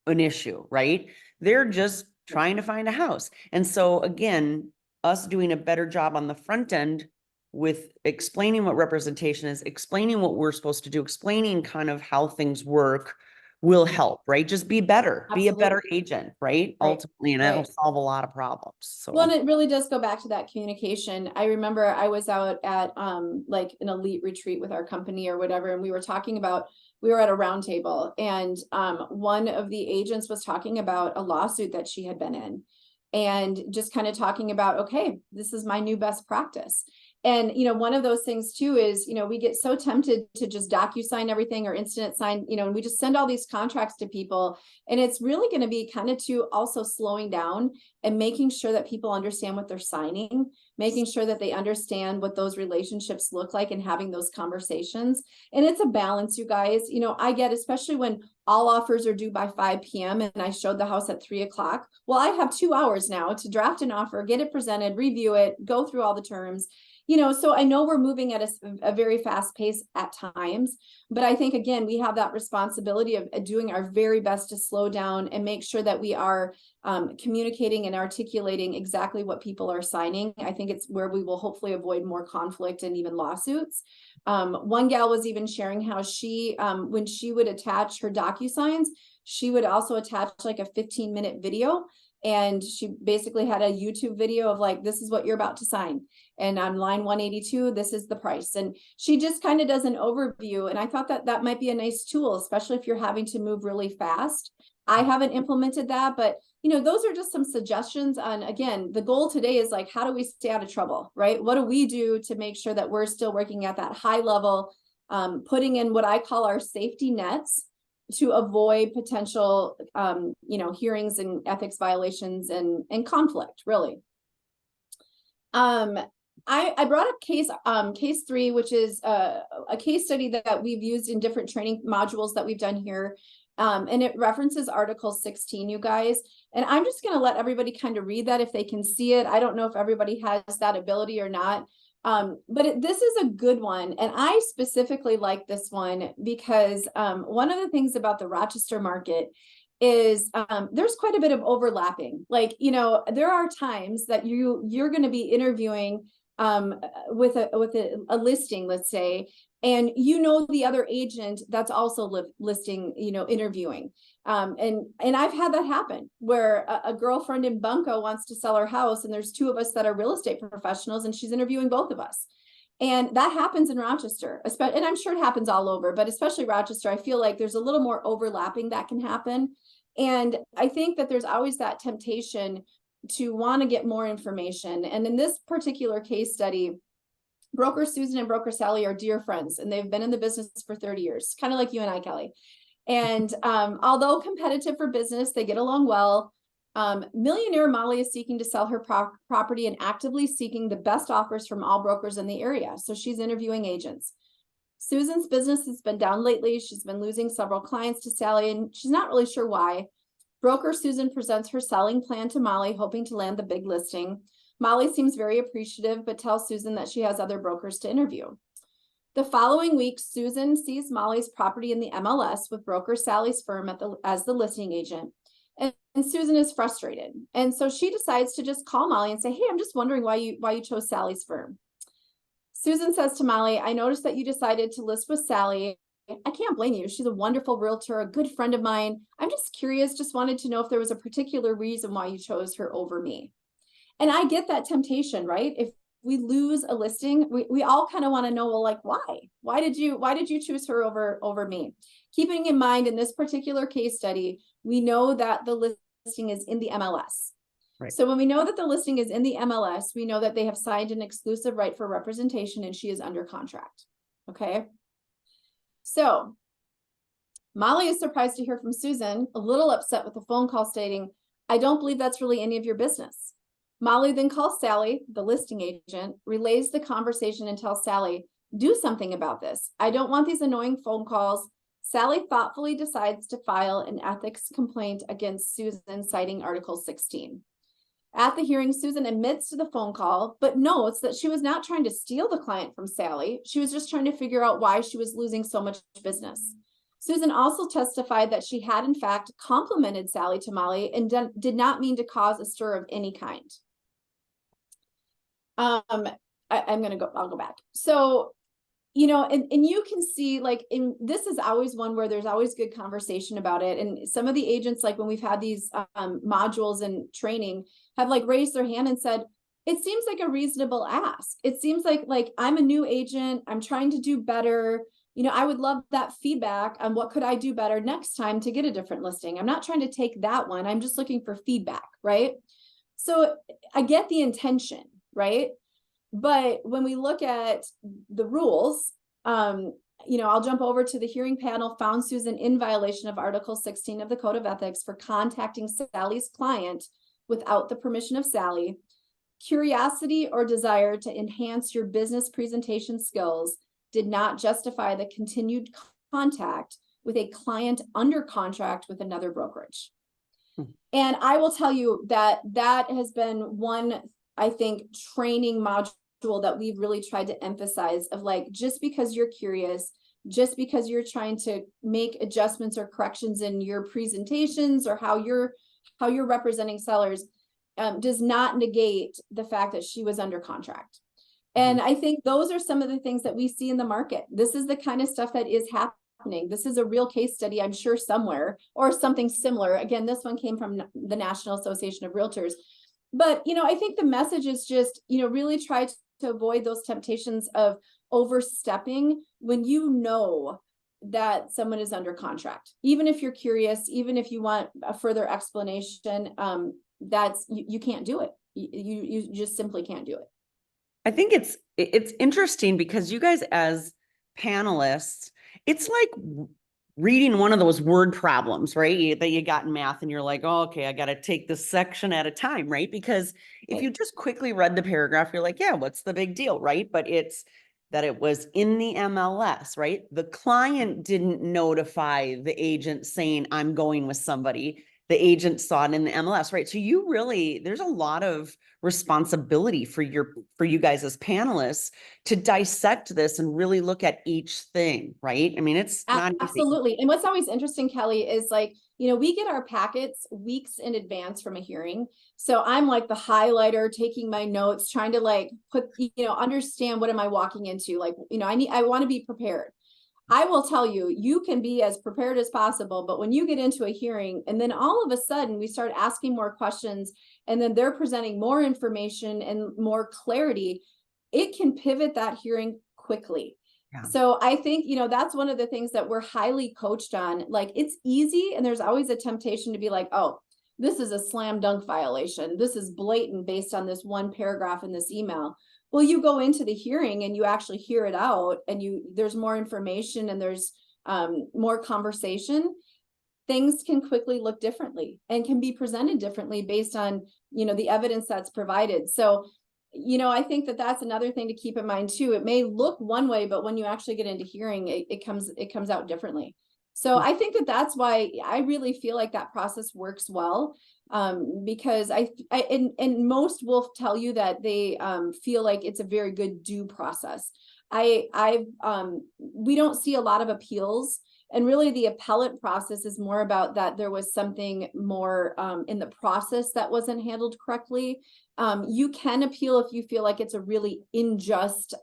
an issue, right? They're just trying to find a house. And so again, us doing a better job on the front end with explaining what representation is, explaining what we're supposed to do, explaining kind of how things work will help, right? Just be better, be a better agent, right? Ultimately, and that'll solve a lot of problems. So, well, and it really does go back to that communication. I remember I was out at like an elite retreat with our company or whatever, and we were at a round table, and one of the agents was talking about a lawsuit that she had been in, and just kind of talking about, okay, this is my new best practice. And, one of those things too is, we get so tempted to just DocuSign everything or instant sign, and we just send all these contracts to people. And it's really going to be kind of to also slowing down and making sure that people understand what they're signing, making sure that they understand what those relationships look like and having those conversations. And it's a balance, you guys. I get, especially when all offers are due by 5 p.m. and I showed the house at 3 o'clock. Well, I have 2 hours now to draft an offer, get it presented, review it, go through all the terms. So I know we're moving at a very fast pace at times, but I think, again, we have that responsibility of doing our very best to slow down and make sure that we are communicating and articulating exactly what people are signing. I think it's where we will hopefully avoid more conflict and even lawsuits. One gal was even sharing how she, when she would attach her DocuSigns, she would also attach like a 15-minute video. And she basically had a YouTube video of like, this is what you're about to sign. And on line 182, this is the price. And she just kind of does an overview. And I thought that might be a nice tool, especially if you're having to move really fast. I haven't implemented that, but those are just some suggestions on, again, the goal today is like, how do we stay out of trouble, right? What do we do to make sure that we're still working at that high level, putting in what I call our safety nets to avoid potential, hearings and ethics violations and conflict, really. I brought up case 3, which is a case study that we've used in different training modules that we've done here. And it references Article 16, you guys. And I'm just going to let everybody kind of read that if they can see it. I don't know if everybody has that ability or not. But this is a good one. And I specifically like this one because one of the things about the Rochester market is there's quite a bit of overlapping. Like, there are times that you're going to be interviewing with a listing, let's say, and the other agent that's also listing, interviewing. And I've had that happen where a girlfriend in Bunko wants to sell her house, and there's 2 of us that are real estate professionals, and she's interviewing both of us. And that happens in Rochester, and I'm sure it happens all over, but especially Rochester, I feel like there's a little more overlapping that can happen. And I think that there's always that temptation to want to get more information. And in this particular case study, broker Susan and broker Sally are dear friends, and they've been in the business for 30 years, kind of like you and I, Kelly. And although competitive for business, they get along well. Millionaire Molly is seeking to sell her property and actively seeking the best offers from all brokers in the area. So she's interviewing agents. Susan's business has been down lately. She's been losing several clients to Sally, and she's not really sure why. Broker Susan presents her selling plan to Molly, hoping to land the big listing. Molly seems very appreciative, but tells Susan that she has other brokers to interview. The following week, Susan sees Molly's property in the MLS with broker Sally's firm as the listing agent. And Susan is frustrated. And so she decides to just call Molly and say, hey, I'm just wondering why you chose Sally's firm. Susan says to Molly, I noticed that you decided to list with Sally. I can't blame you. She's a wonderful realtor, a good friend of mine. I'm just curious, just wanted to know if there was a particular reason why you chose her over me. And I get that temptation, right? If we lose a listing, we all kind of want to know, well, like, why did you choose her over me? Keeping in mind, in this particular case study, we know that the listing is in the MLS. Right. So when we know that the listing is in the MLS, we know that they have signed an exclusive right for representation and she is under contract. Okay. So Molly is surprised to hear from Susan, a little upset with the phone call stating, I don't believe that's really any of your business. Molly then calls Sally, the listing agent, relays the conversation and tells Sally, do something about this. I don't want these annoying phone calls. Sally thoughtfully decides to file an ethics complaint against Susan, citing Article 16. At the hearing, Susan admits to the phone call, but notes that she was not trying to steal the client from Sally. She was just trying to figure out why she was losing so much business. Susan also testified that she had, in fact, complimented Sally to Molly and did not mean to cause a stir of any kind. I'll go back. So, you know, and you can see, like, this is always one where there's always good conversation about it. And some of the agents, like when we've had these modules and training, have like raised their hand and said, it seems like a reasonable ask. It seems like I'm a new agent. I'm trying to do better. You know, I would love that feedback on what could I do better next time to get a different listing. I'm not trying to take that one. I'm just looking for feedback, right? So I get the intention, right? But when we look at the rules, you know, I'll jump over to the hearing panel found Susan in violation of Article 16 of the Code of Ethics for contacting Sally's client without the permission of Sally. Curiosity or desire to enhance your business presentation skills did not justify the continued contact with a client under contract with another brokerage. And I will tell you that that has been one, I think, training module that we've really tried to emphasize of, like, just because you're curious, just because you're trying to make adjustments or corrections in your presentations or how you're representing sellers, does not negate the fact that she was under contract. And I think those are some of the things that we see in the market. This is the kind of stuff that is happening. This is a real case study, I'm sure, somewhere, or something similar. Again, this one came from the National Association of Realtors. But, you know, I think the message is just, you know, really try to avoid those temptations of overstepping when you know that someone is under contract. Even if you're curious, even if you want a further explanation, you can't do it. You just simply can't do it. I think it's interesting because you guys as panelists, it's like reading one of those word problems, right? That you got in math and you're like, oh, okay, I got to take this section at a time, right? Because if you just quickly read the paragraph, you're like, yeah, what's the big deal, right? But it's that it was in the MLS, right? The client didn't notify the agent saying, I'm going with somebody. The agent saw it in the MLS, right? So you really, there's a lot of responsibility for you guys as panelists to dissect this and really look at each thing, right? I mean, it's not absolutely. And what's always interesting, Kelly, is like, you know, we get our packets weeks in advance from a hearing. So I'm like the highlighter, taking my notes, trying to like understand what am I walking into? Like, you know, I want to be prepared. I will tell you, you can be as prepared as possible, but when you get into a hearing and then all of a sudden we start asking more questions and then they're presenting more information and more clarity, it can pivot that hearing quickly. Yeah. So I think, you know, that's one of the things that we're highly coached on. Like, it's easy and there's always a temptation to be like, oh, this is a slam dunk violation. This is blatant based on this one paragraph in this email. Well, you go into the hearing and you actually hear it out, and there's more information and there's more conversation. Things can quickly look differently and can be presented differently based on, the evidence that's provided. So, I think that that's another thing to keep in mind too. It may look one way, but when you actually get into hearing, it comes out differently. So I think that that's why I really feel like that process works well, because and most will tell you that they feel like it's a very good due process. We don't see a lot of appeals. And really the appellate process is more about that there was something more in the process that wasn't handled correctly. You can appeal if you feel like it's a really unjust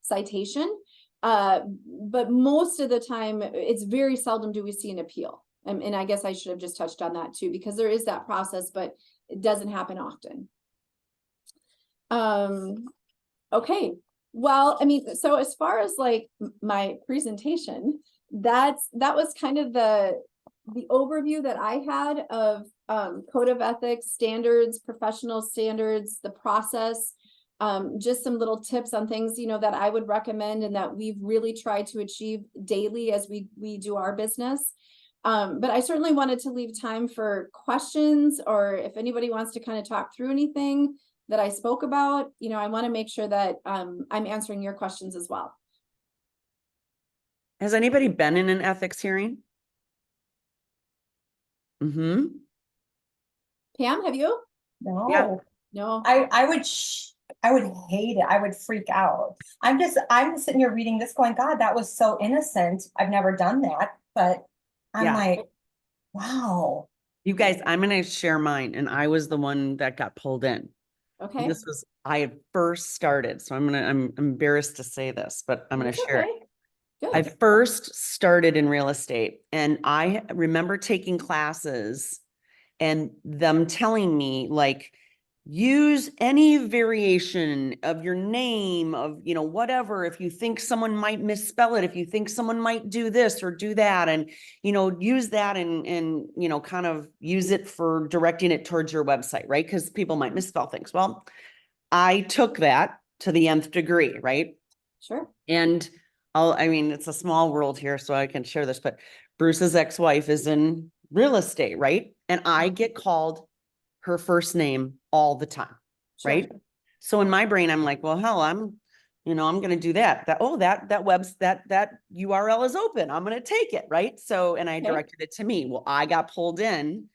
citation. But most of the time, it's very seldom do we see an appeal. And I guess I should have just touched on that too, because there is that process, but it doesn't happen often. Okay. Well, I mean, so as far as like my presentation, that was kind of the overview that I had of code of ethics, standards, professional standards, the process, just some little tips on things, that I would recommend and that we've really tried to achieve daily as we do our business. But I certainly wanted to leave time for questions, or if anybody wants to kind of talk through anything that I spoke about, I want to make sure that I'm answering your questions as well. Has anybody been in an ethics hearing? Mm-hmm. Pam, have you? No. Yeah. No. I would hate it. I would freak out. I'm sitting here reading this going, God, that was so innocent. I've never done that, but I'm Yeah. like, wow. You guys, I'm going to share mine, and I was the one that got pulled in. Okay. I had first started, so I'm embarrassed to say this, but I'm going to share it. Good. I first started in real estate, and I remember taking classes and them telling me, like, use any variation of your name, of, whatever, if you think someone might misspell it, if you think someone might do this or do that, and, use that and, kind of use it for directing it towards your website, right? Because people might misspell things. Well, I took that to the nth degree, right? Sure. And it's a small world here, so I can share this, but Bruce's ex-wife is in real estate, right? And I get called her first name all the time, Sure. right? So in my brain, I'm like, well, hell, I'm going to do that. That URL is open. I'm going to take it, right? So, and I directed it to me. Well, I got pulled in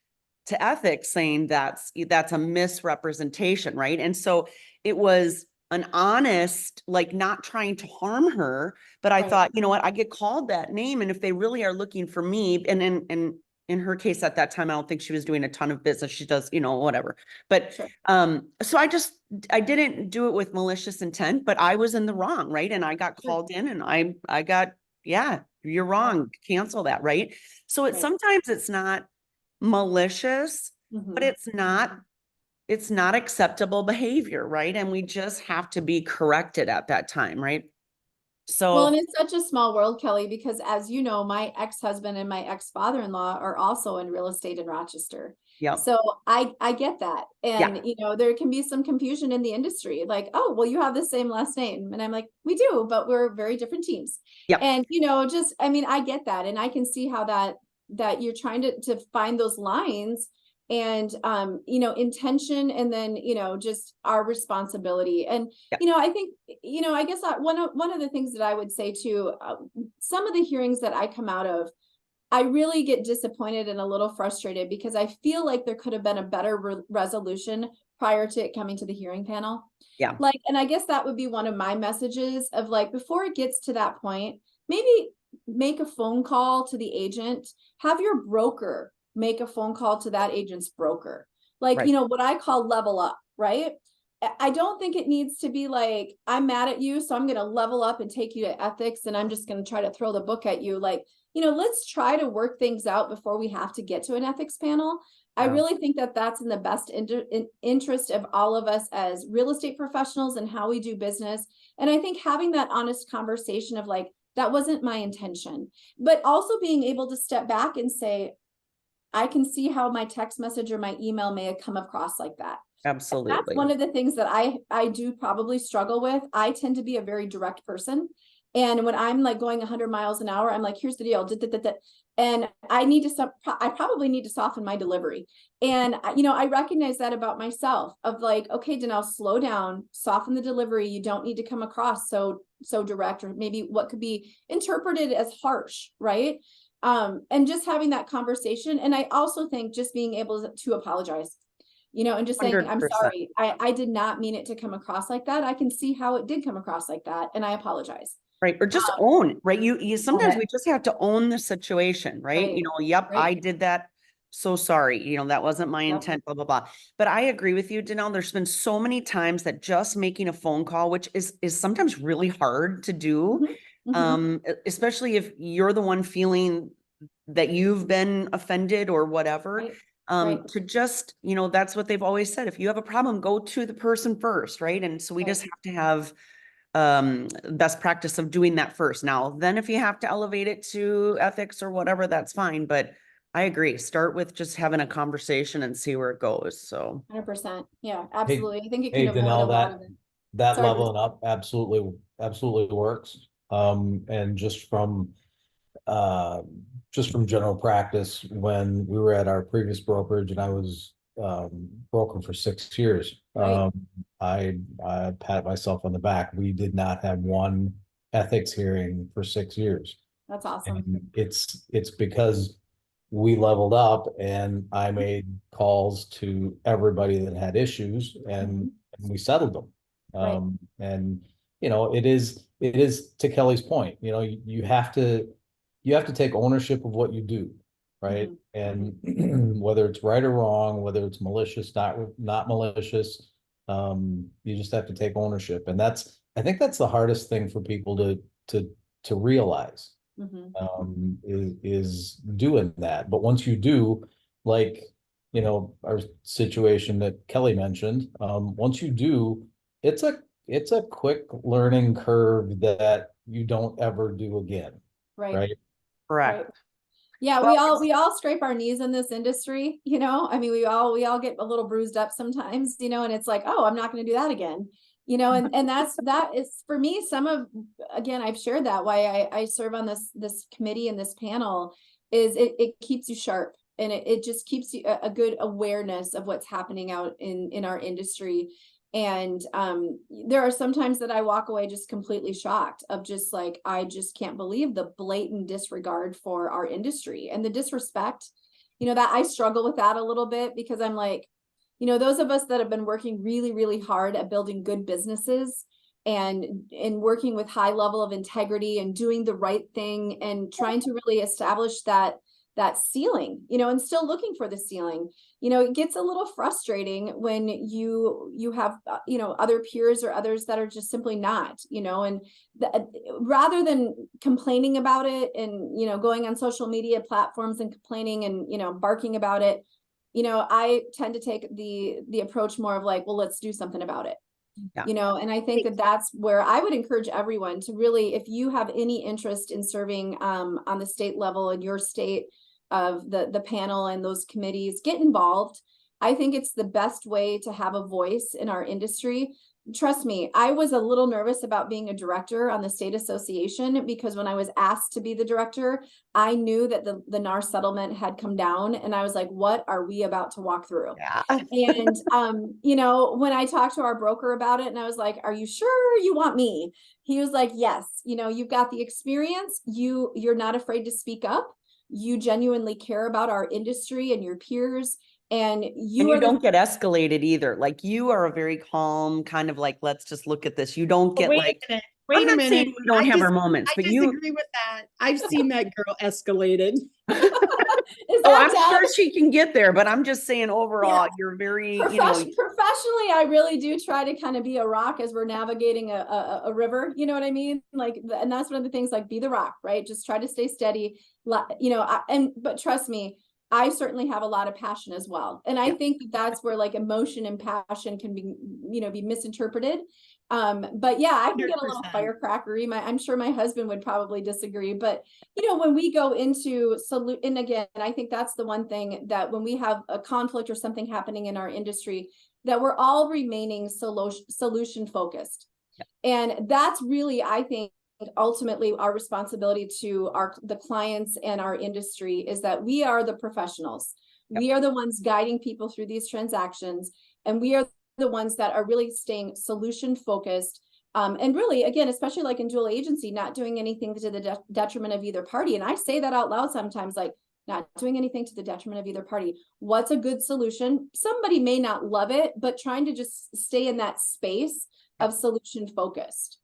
to ethics saying that's a misrepresentation, right? And so it was an honest, like, not trying to harm her, but I thought, you know what, I get called that name, and if they really are looking for me, and in her case at that time, I don't think she was doing a ton of business. She does, whatever. But Sure. so I didn't do it with malicious intent, but I was in the wrong, right? And I got called in, and I got, yeah, you're wrong, cancel that, right? So sometimes it's not malicious, but it's not acceptable behavior, right? And we just have to be corrected at that time, right? So, well, and it's such a small world, Kelly, because as you know, my ex-husband and my ex-father-in-law are also in real estate in Rochester. yeah. So I get that. And, there can be some confusion in the industry, like, oh, well, you have the same last name. And I'm like, we do, but we're very different teams. Yeah. And, I get that. And I can see how that you're trying to find those lines and intention, and then just our responsibility. And I think I guess one of the things that I would say too, some of the hearings that I come out of, I really get disappointed and a little frustrated because I feel like there could have been a better resolution prior to it coming to the hearing panel. Yeah. Like, and I guess that would be one of my messages of, like, before it gets to that point, maybe make a phone call to the agent, have your broker make a phone call to that agent's broker. Like, what I call level up, right? I don't think it needs to be like, I'm mad at you, so I'm going to level up and take you to ethics, and I'm just going to try to throw the book at you. Like, let's try to work things out before we have to get to an ethics panel. I really think that that's in the best interest of all of us as real estate professionals and how we do business. And I think having that honest conversation of, like, that wasn't my intention, but also being able to step back and say, I can see how my text message or my email may have come across like that. That's Absolutely. one of the things that I do probably struggle with. I tend to be a very direct person. And when I'm like going 100 miles an hour, I'm like, here's the deal. And I probably need to soften my delivery. And, I recognize that about myself of like, okay, Danelle, slow down, soften the delivery. You don't need to come across so direct, or maybe what could be interpreted as harsh, right? And just having that conversation. And I also think just being able to apologize, and just saying, I'm 100%. sorry, I did not mean it to come across like that. I can see how it did come across like that, and I apologize. Right. Or just own, right? You sometimes it. we just have to own the situation, right? Right. Yep, Right. I did that. So sorry, that wasn't my Yep. intent, blah, blah, blah. But I agree with you, Danelle. There's been so many times that just making a phone call, which is sometimes really hard to do, especially if you're the one feeling that you've been offended or whatever. Right. Right. To just, that's what they've always said. If you have a problem, go to the person first, right? And so we Right. just have to have best practice of doing that first. Now, then if you have to elevate it to ethics or whatever, that's fine. But I agree. Start with just having a conversation and see where it goes. So 100%. Yeah, absolutely. I think it can Hey, avoid a Danelle, lot of it. that Sorry, leveling up absolutely works. And uh, just from general practice, when we were at our previous brokerage and I was broker for 6 years, Right. I pat myself on the back. We did not have one ethics hearing for 6 years. That's awesome. And it's because we leveled up and I made calls to everybody that had issues and we settled them. Right. And it is to Kelly's point, you have to take ownership of what you do, right? And whether it's right or wrong, whether it's malicious, not malicious, you just have to take ownership. And I think that's the hardest thing for people to realize, is doing that. But once you do, like, our situation that Kelly mentioned, once you do, it's a quick learning curve that you don't ever do again. Right. Right. correct. Right. Yeah, Well, we all scrape our knees in this industry, I mean, we all get a little bruised up sometimes, and it's like, oh, I'm not going to do that again, and that is for me, again, I've shared that why I serve on this committee and this panel is it keeps you sharp, and it just keeps you a good awareness of what's happening out in our industry. And there are some times that I walk away just completely shocked of just like, I just can't believe the blatant disregard for our industry and the disrespect, that I struggle with that a little bit, because I'm like, those of us that have been working really, really hard at building good businesses and working with high level of integrity and doing the right thing and trying to really establish that ceiling, and still looking for the ceiling, it gets a little frustrating when you have, other peers or others that are just simply not, and rather than complaining about it and, going on social media platforms and complaining and, barking about it, I tend to take the approach more of like, well, let's do something about it. Yeah. And I think that that's where I would encourage everyone to really, if you have any interest in serving on the state level in your state of the panel and those committees, get involved. I think it's the best way to have a voice in our industry. Trust me, I was a little nervous about being a director on the state association, because when I was asked to be the director, I knew that the NAR settlement had come down, and I was like, what are we about to walk through? Yeah. And, when I talked to our broker about it and I was like, are you sure you want me? He was like, yes, you've got the experience. You're not afraid to speak up. You genuinely care about our industry and your peers. And you don't get escalated either. Like, you are a very calm kind of like, let's just look at this. You don't get Wait like, a minute. I'm Wait a not saying minute. we don't have our moments, I but you, disagree with that. I've seen that girl escalated. Is oh, that I'm sure Deb? she can get there, but I'm just saying overall, you're very, Professionally, I really do try to kind of be a rock as we're navigating a river. You know what I mean? Like, and that's one of the things, like, be the rock, right? Just try to stay steady. But trust me, I certainly have a lot of passion as well. And I think that's where like emotion and passion can be, be misinterpreted. But yeah, I can get a little 100%. firecrackery. I'm sure my husband would probably disagree, but when we go into and again, I think that's the one thing that when we have a conflict or something happening in our industry, that we're all remaining solution focused. And that's really, I think, ultimately our responsibility to the clients and our industry is that we are the professionals. We are the ones guiding people through these transactions, and we are the ones that are really staying solution focused. And really, again, especially like in dual agency, not doing anything to the detriment of either party. And I say that out loud sometimes, like, not doing anything to the detriment of either party. What's a good solution? Somebody may not love it, but trying to just stay in that space of solution focused.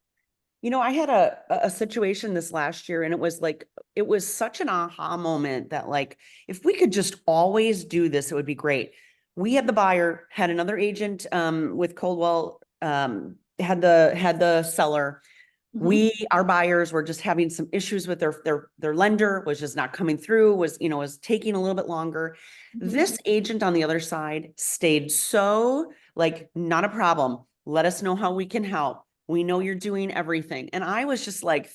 I had a situation this last year, and it was such an aha moment that, like, if we could just always do this, it would be great. We had the buyer, had another agent with Coldwell, had the seller. Our buyers were just having some issues with their lender, was just not coming through, was taking a little bit longer. This agent on the other side stayed so, like, not a problem. Let us know how we can help. We know you're doing everything. And I was just like,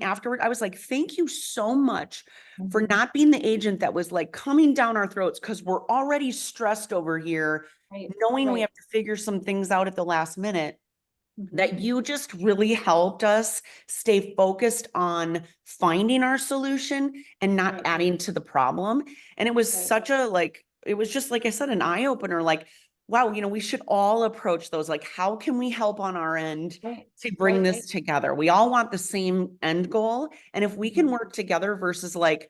afterward, I was like, thank you so much for not being the agent that was like coming down our throats, because we're already stressed over here, knowing we have to figure some things out at the last minute. That you just really helped us stay focused on finding our solution and not adding to the problem. And it was it was just, like I said, an eye opener, like, wow, we should all approach those. Like, how can we help on our end to bring this together? We all want the same end goal. And if we can work together versus like,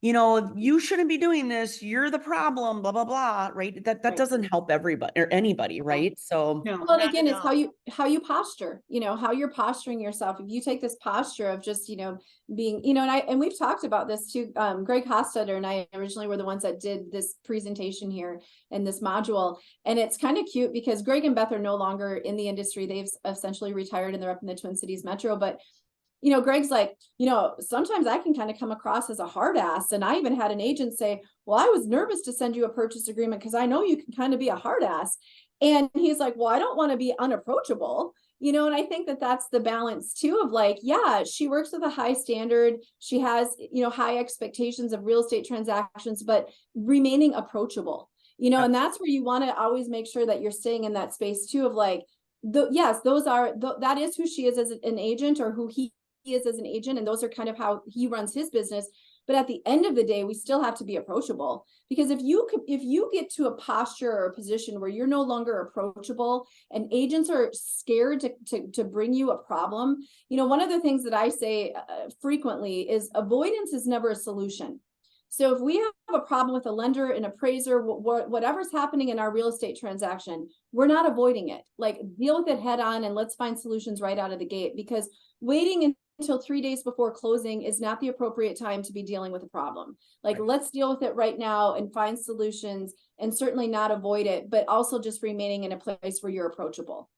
you shouldn't be doing this, you're the problem, blah, blah, blah, right? That doesn't help everybody or anybody, right? So well, again, it's how you posture, how you're posturing yourself. If you take this posture of just, being, and we've talked about this too. Greg Hofstadter and I originally were the ones that did this presentation here in this module. And it's kind of cute because Greg and Beth are no longer in the industry. They've essentially retired and they're up in the Twin Cities Metro, but Greg's like, sometimes I can kind of come across as a hard ass. And I even had an agent say, well, I was nervous to send you a purchase agreement because I know you can kind of be a hard ass. And he's like, well, I don't want to be unapproachable, and I think that that's the balance too of like, yeah, she works with a high standard. She has, high expectations of real estate transactions, but remaining approachable, and that's where you want to always make sure that you're staying in that space too of like, yes, that is who she is as an agent or who he is as an agent. And those are kind of how he runs his business. But at the end of the day, we still have to be approachable, because if you get to a posture or a position where you're no longer approachable and agents are scared to bring you a problem, one of the things that I say frequently is avoidance is never a solution. So if we have a problem with a lender, an appraiser, whatever's happening in our real estate transaction, we're not avoiding it. Like, deal with it head on and let's find solutions right out of the gate, because waiting until 3 days before closing is not the appropriate time to be dealing with a problem. Like, let's deal with it right now and find solutions, and certainly not avoid it, but also just remaining in a place where you're approachable.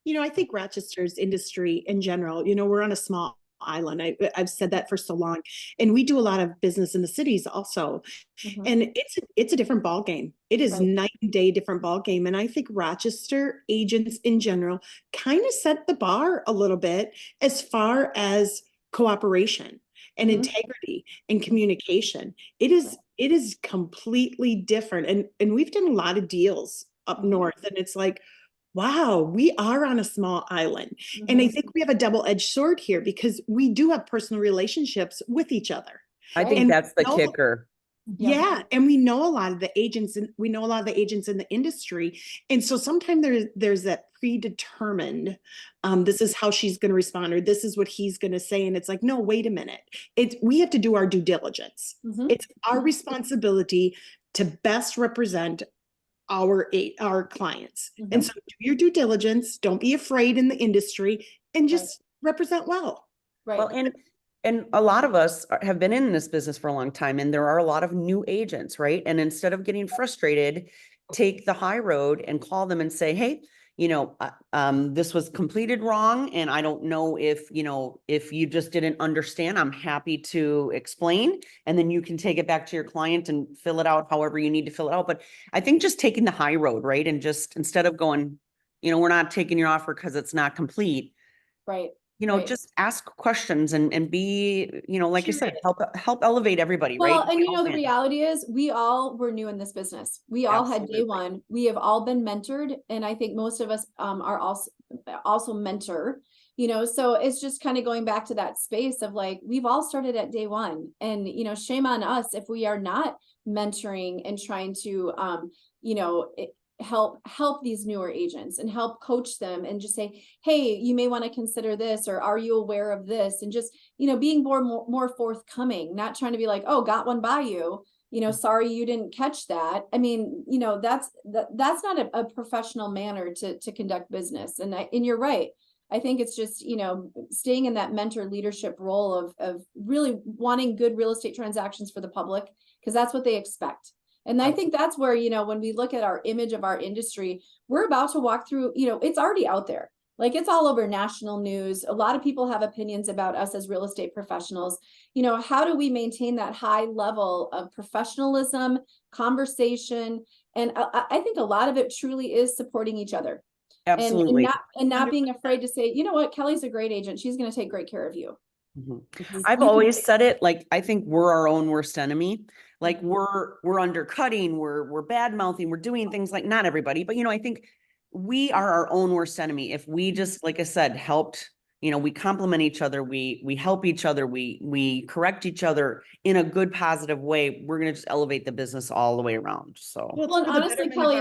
I think Rochester's industry in general, we're on a small island. I've said that for so long, and we do a lot of business in the cities also. And it's a different ball game. It is night and day different ball game. And I think Rochester agents in general kind of set the bar a little bit as far as cooperation and integrity and communication. It is completely different. And we've done a lot of deals up north, and it's like, wow, we are on a small island. And I think we have a double-edged sword here, because we do have personal relationships with each other. I think that's the kicker. Yeah. And we know a lot of the agents, and we know a lot of the agents in the industry. And so sometimes there's that predetermined, this is how she's going to respond, or this is what he's going to say. And it's like, no, wait a minute. We have to do our due diligence. It's our responsibility to best represent our clients. And so do your due diligence, don't be afraid in the industry, and just represent well. Well, and a lot of us have been in this business for a long time, and there are a lot of new agents, right? And instead of getting frustrated, take the high road and call them and say, hey, this was completed wrong, and I don't know if you just didn't understand, I'm happy to explain, and then you can take it back to your client and fill it out however you need to fill it out. But I think just taking the high road, right? And just, instead of going, we're not taking your offer because it's not complete. Right. Right. Just ask questions and be, like you said, Curious. help elevate everybody, right? Well, and We all the win. reality is we all were new in this business. We all had day Absolutely. one. We have all been mentored. And I think most of us are also mentor, so it's just kind of going back to that space of like, we've all started at day one, and, shame on us if we are not mentoring and trying to, help these newer agents and help coach them and just say, hey, you may want to consider this, or are you aware of this? And just, being more forthcoming, not trying to be like, oh, got one by you, sorry, you didn't catch that. I mean, that's not a professional manner to conduct business. And you're right. I think it's just, staying in that mentor leadership role of really wanting good real estate transactions for the public, because that's what they expect. And I think that's where, when we look at our image of our industry, we're about to walk through, it's already out there. Like, it's all over national news. A lot of people have opinions about us as real estate professionals. How do we maintain that high level of professionalism, conversation? And I think a lot of it truly is supporting each other. Absolutely. And not being afraid to say, you know what, Kelly's a great agent. She's going to take great care of you. Mhm. Because I've you can always take- said it, like, I think we're our own worst enemy. Like, we're undercutting, we're bad mouthing, we're doing things like, not everybody, but I think we are our own worst enemy. If we just, like I said, helped, we complement each other, we help each other, we correct each other in a good, positive way, we're going to just elevate the business all the way around. So Well, and honestly, Kelly,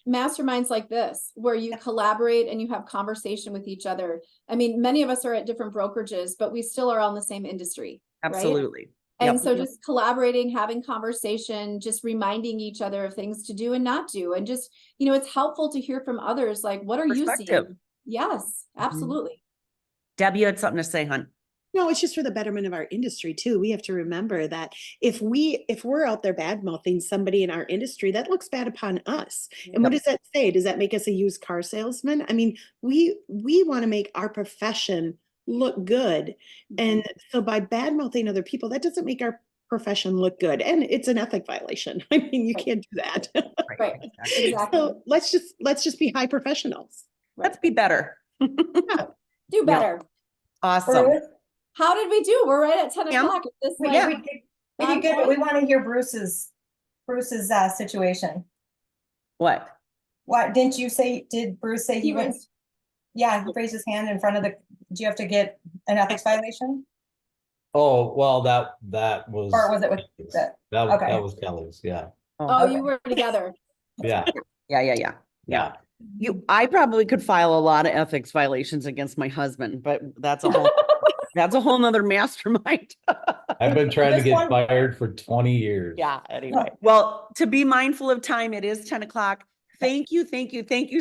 masterminds like this, where you collaborate and you have conversation with each other. I mean, many of us are at different brokerages, but we still are on the same industry. Right? absolutely. And Yep. so just collaborating, having conversation, just reminding each other of things to do and not do. And just, it's helpful to hear from others. Like, what are you Perspective. seeing? Yes, absolutely. Deb, you had something to say, hon. No, it's just for the betterment of our industry too. We have to remember that if we're out there bad mouthing somebody in our industry, that looks bad upon us. And what does that say? Does that make us a used car salesman? I mean, we want to make our profession look good. And so by bad mouthing other people, that doesn't make our profession look good. And it's an ethic violation. I mean, you can't do that. Right. Exactly. Exactly. So let's just be high professionals. Let's be better. Do better. Awesome. Bruce, How did we do? We're right at 10 Pam? o'clock. Is this we like, did, we did good, but we want to hear Bruce's situation. What? What, did Bruce say he went? raised- Yeah, he raised his hand in front of do you have to get an ethics violation? Oh, well, that was. Or was it with the, okay. That was Kelly's, yeah, Oh, Okay. you were together. yeah, Yeah. yeah. I probably could file a lot of ethics violations against my husband, but that's a whole that's a whole nother mastermind. I've been trying to This get one- fired for 20 years. Yeah, anyway. Well, to be mindful of time, it is 10 o'clock. Thank you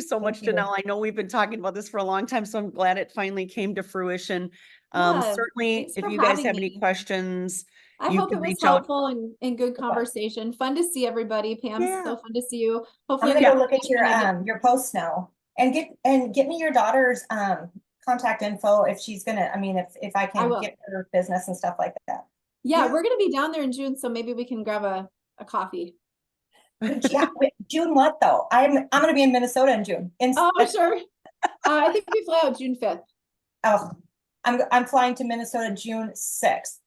so much, you. Janelle. I know we've been talking about this for a long time, so I'm glad it finally came to fruition. Yeah, Certainly, thanks if for you guys having have any me. questions, I you hope can it was reach out. helpful and good conversation. Fun to see everybody. Pam, Yeah. so fun to see you. I'm Hopefully, gonna go look at gonna your posts now and get me your daughter's contact info if she's gonna, I mean, if I I can will. get her business and stuff like that. Yeah, Yeah. we're gonna be down there in June, so maybe we can grab a coffee. Yeah, wait, June what though? I'm gonna be in Minnesota in June. Oh, sure. I think we fly out June 5th. Oh, I'm flying to Minnesota June 6th.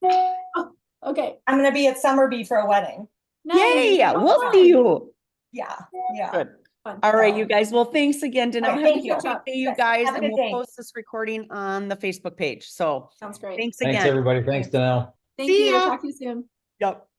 Okay. I'm gonna be at Summerby for a wedding. Yay! Nice. We'll Fun. see you. Yeah. Good. Fun. All right, you guys. Well, thanks again, Janelle. All right, Have a thank you. good day, you Yes, guys, have a and good we'll day. post this recording on the Facebook page. So Sounds great. thanks Thanks, again. everybody. Thanks, Danelle. Thank See you. ya. Talk to you soon. Yep.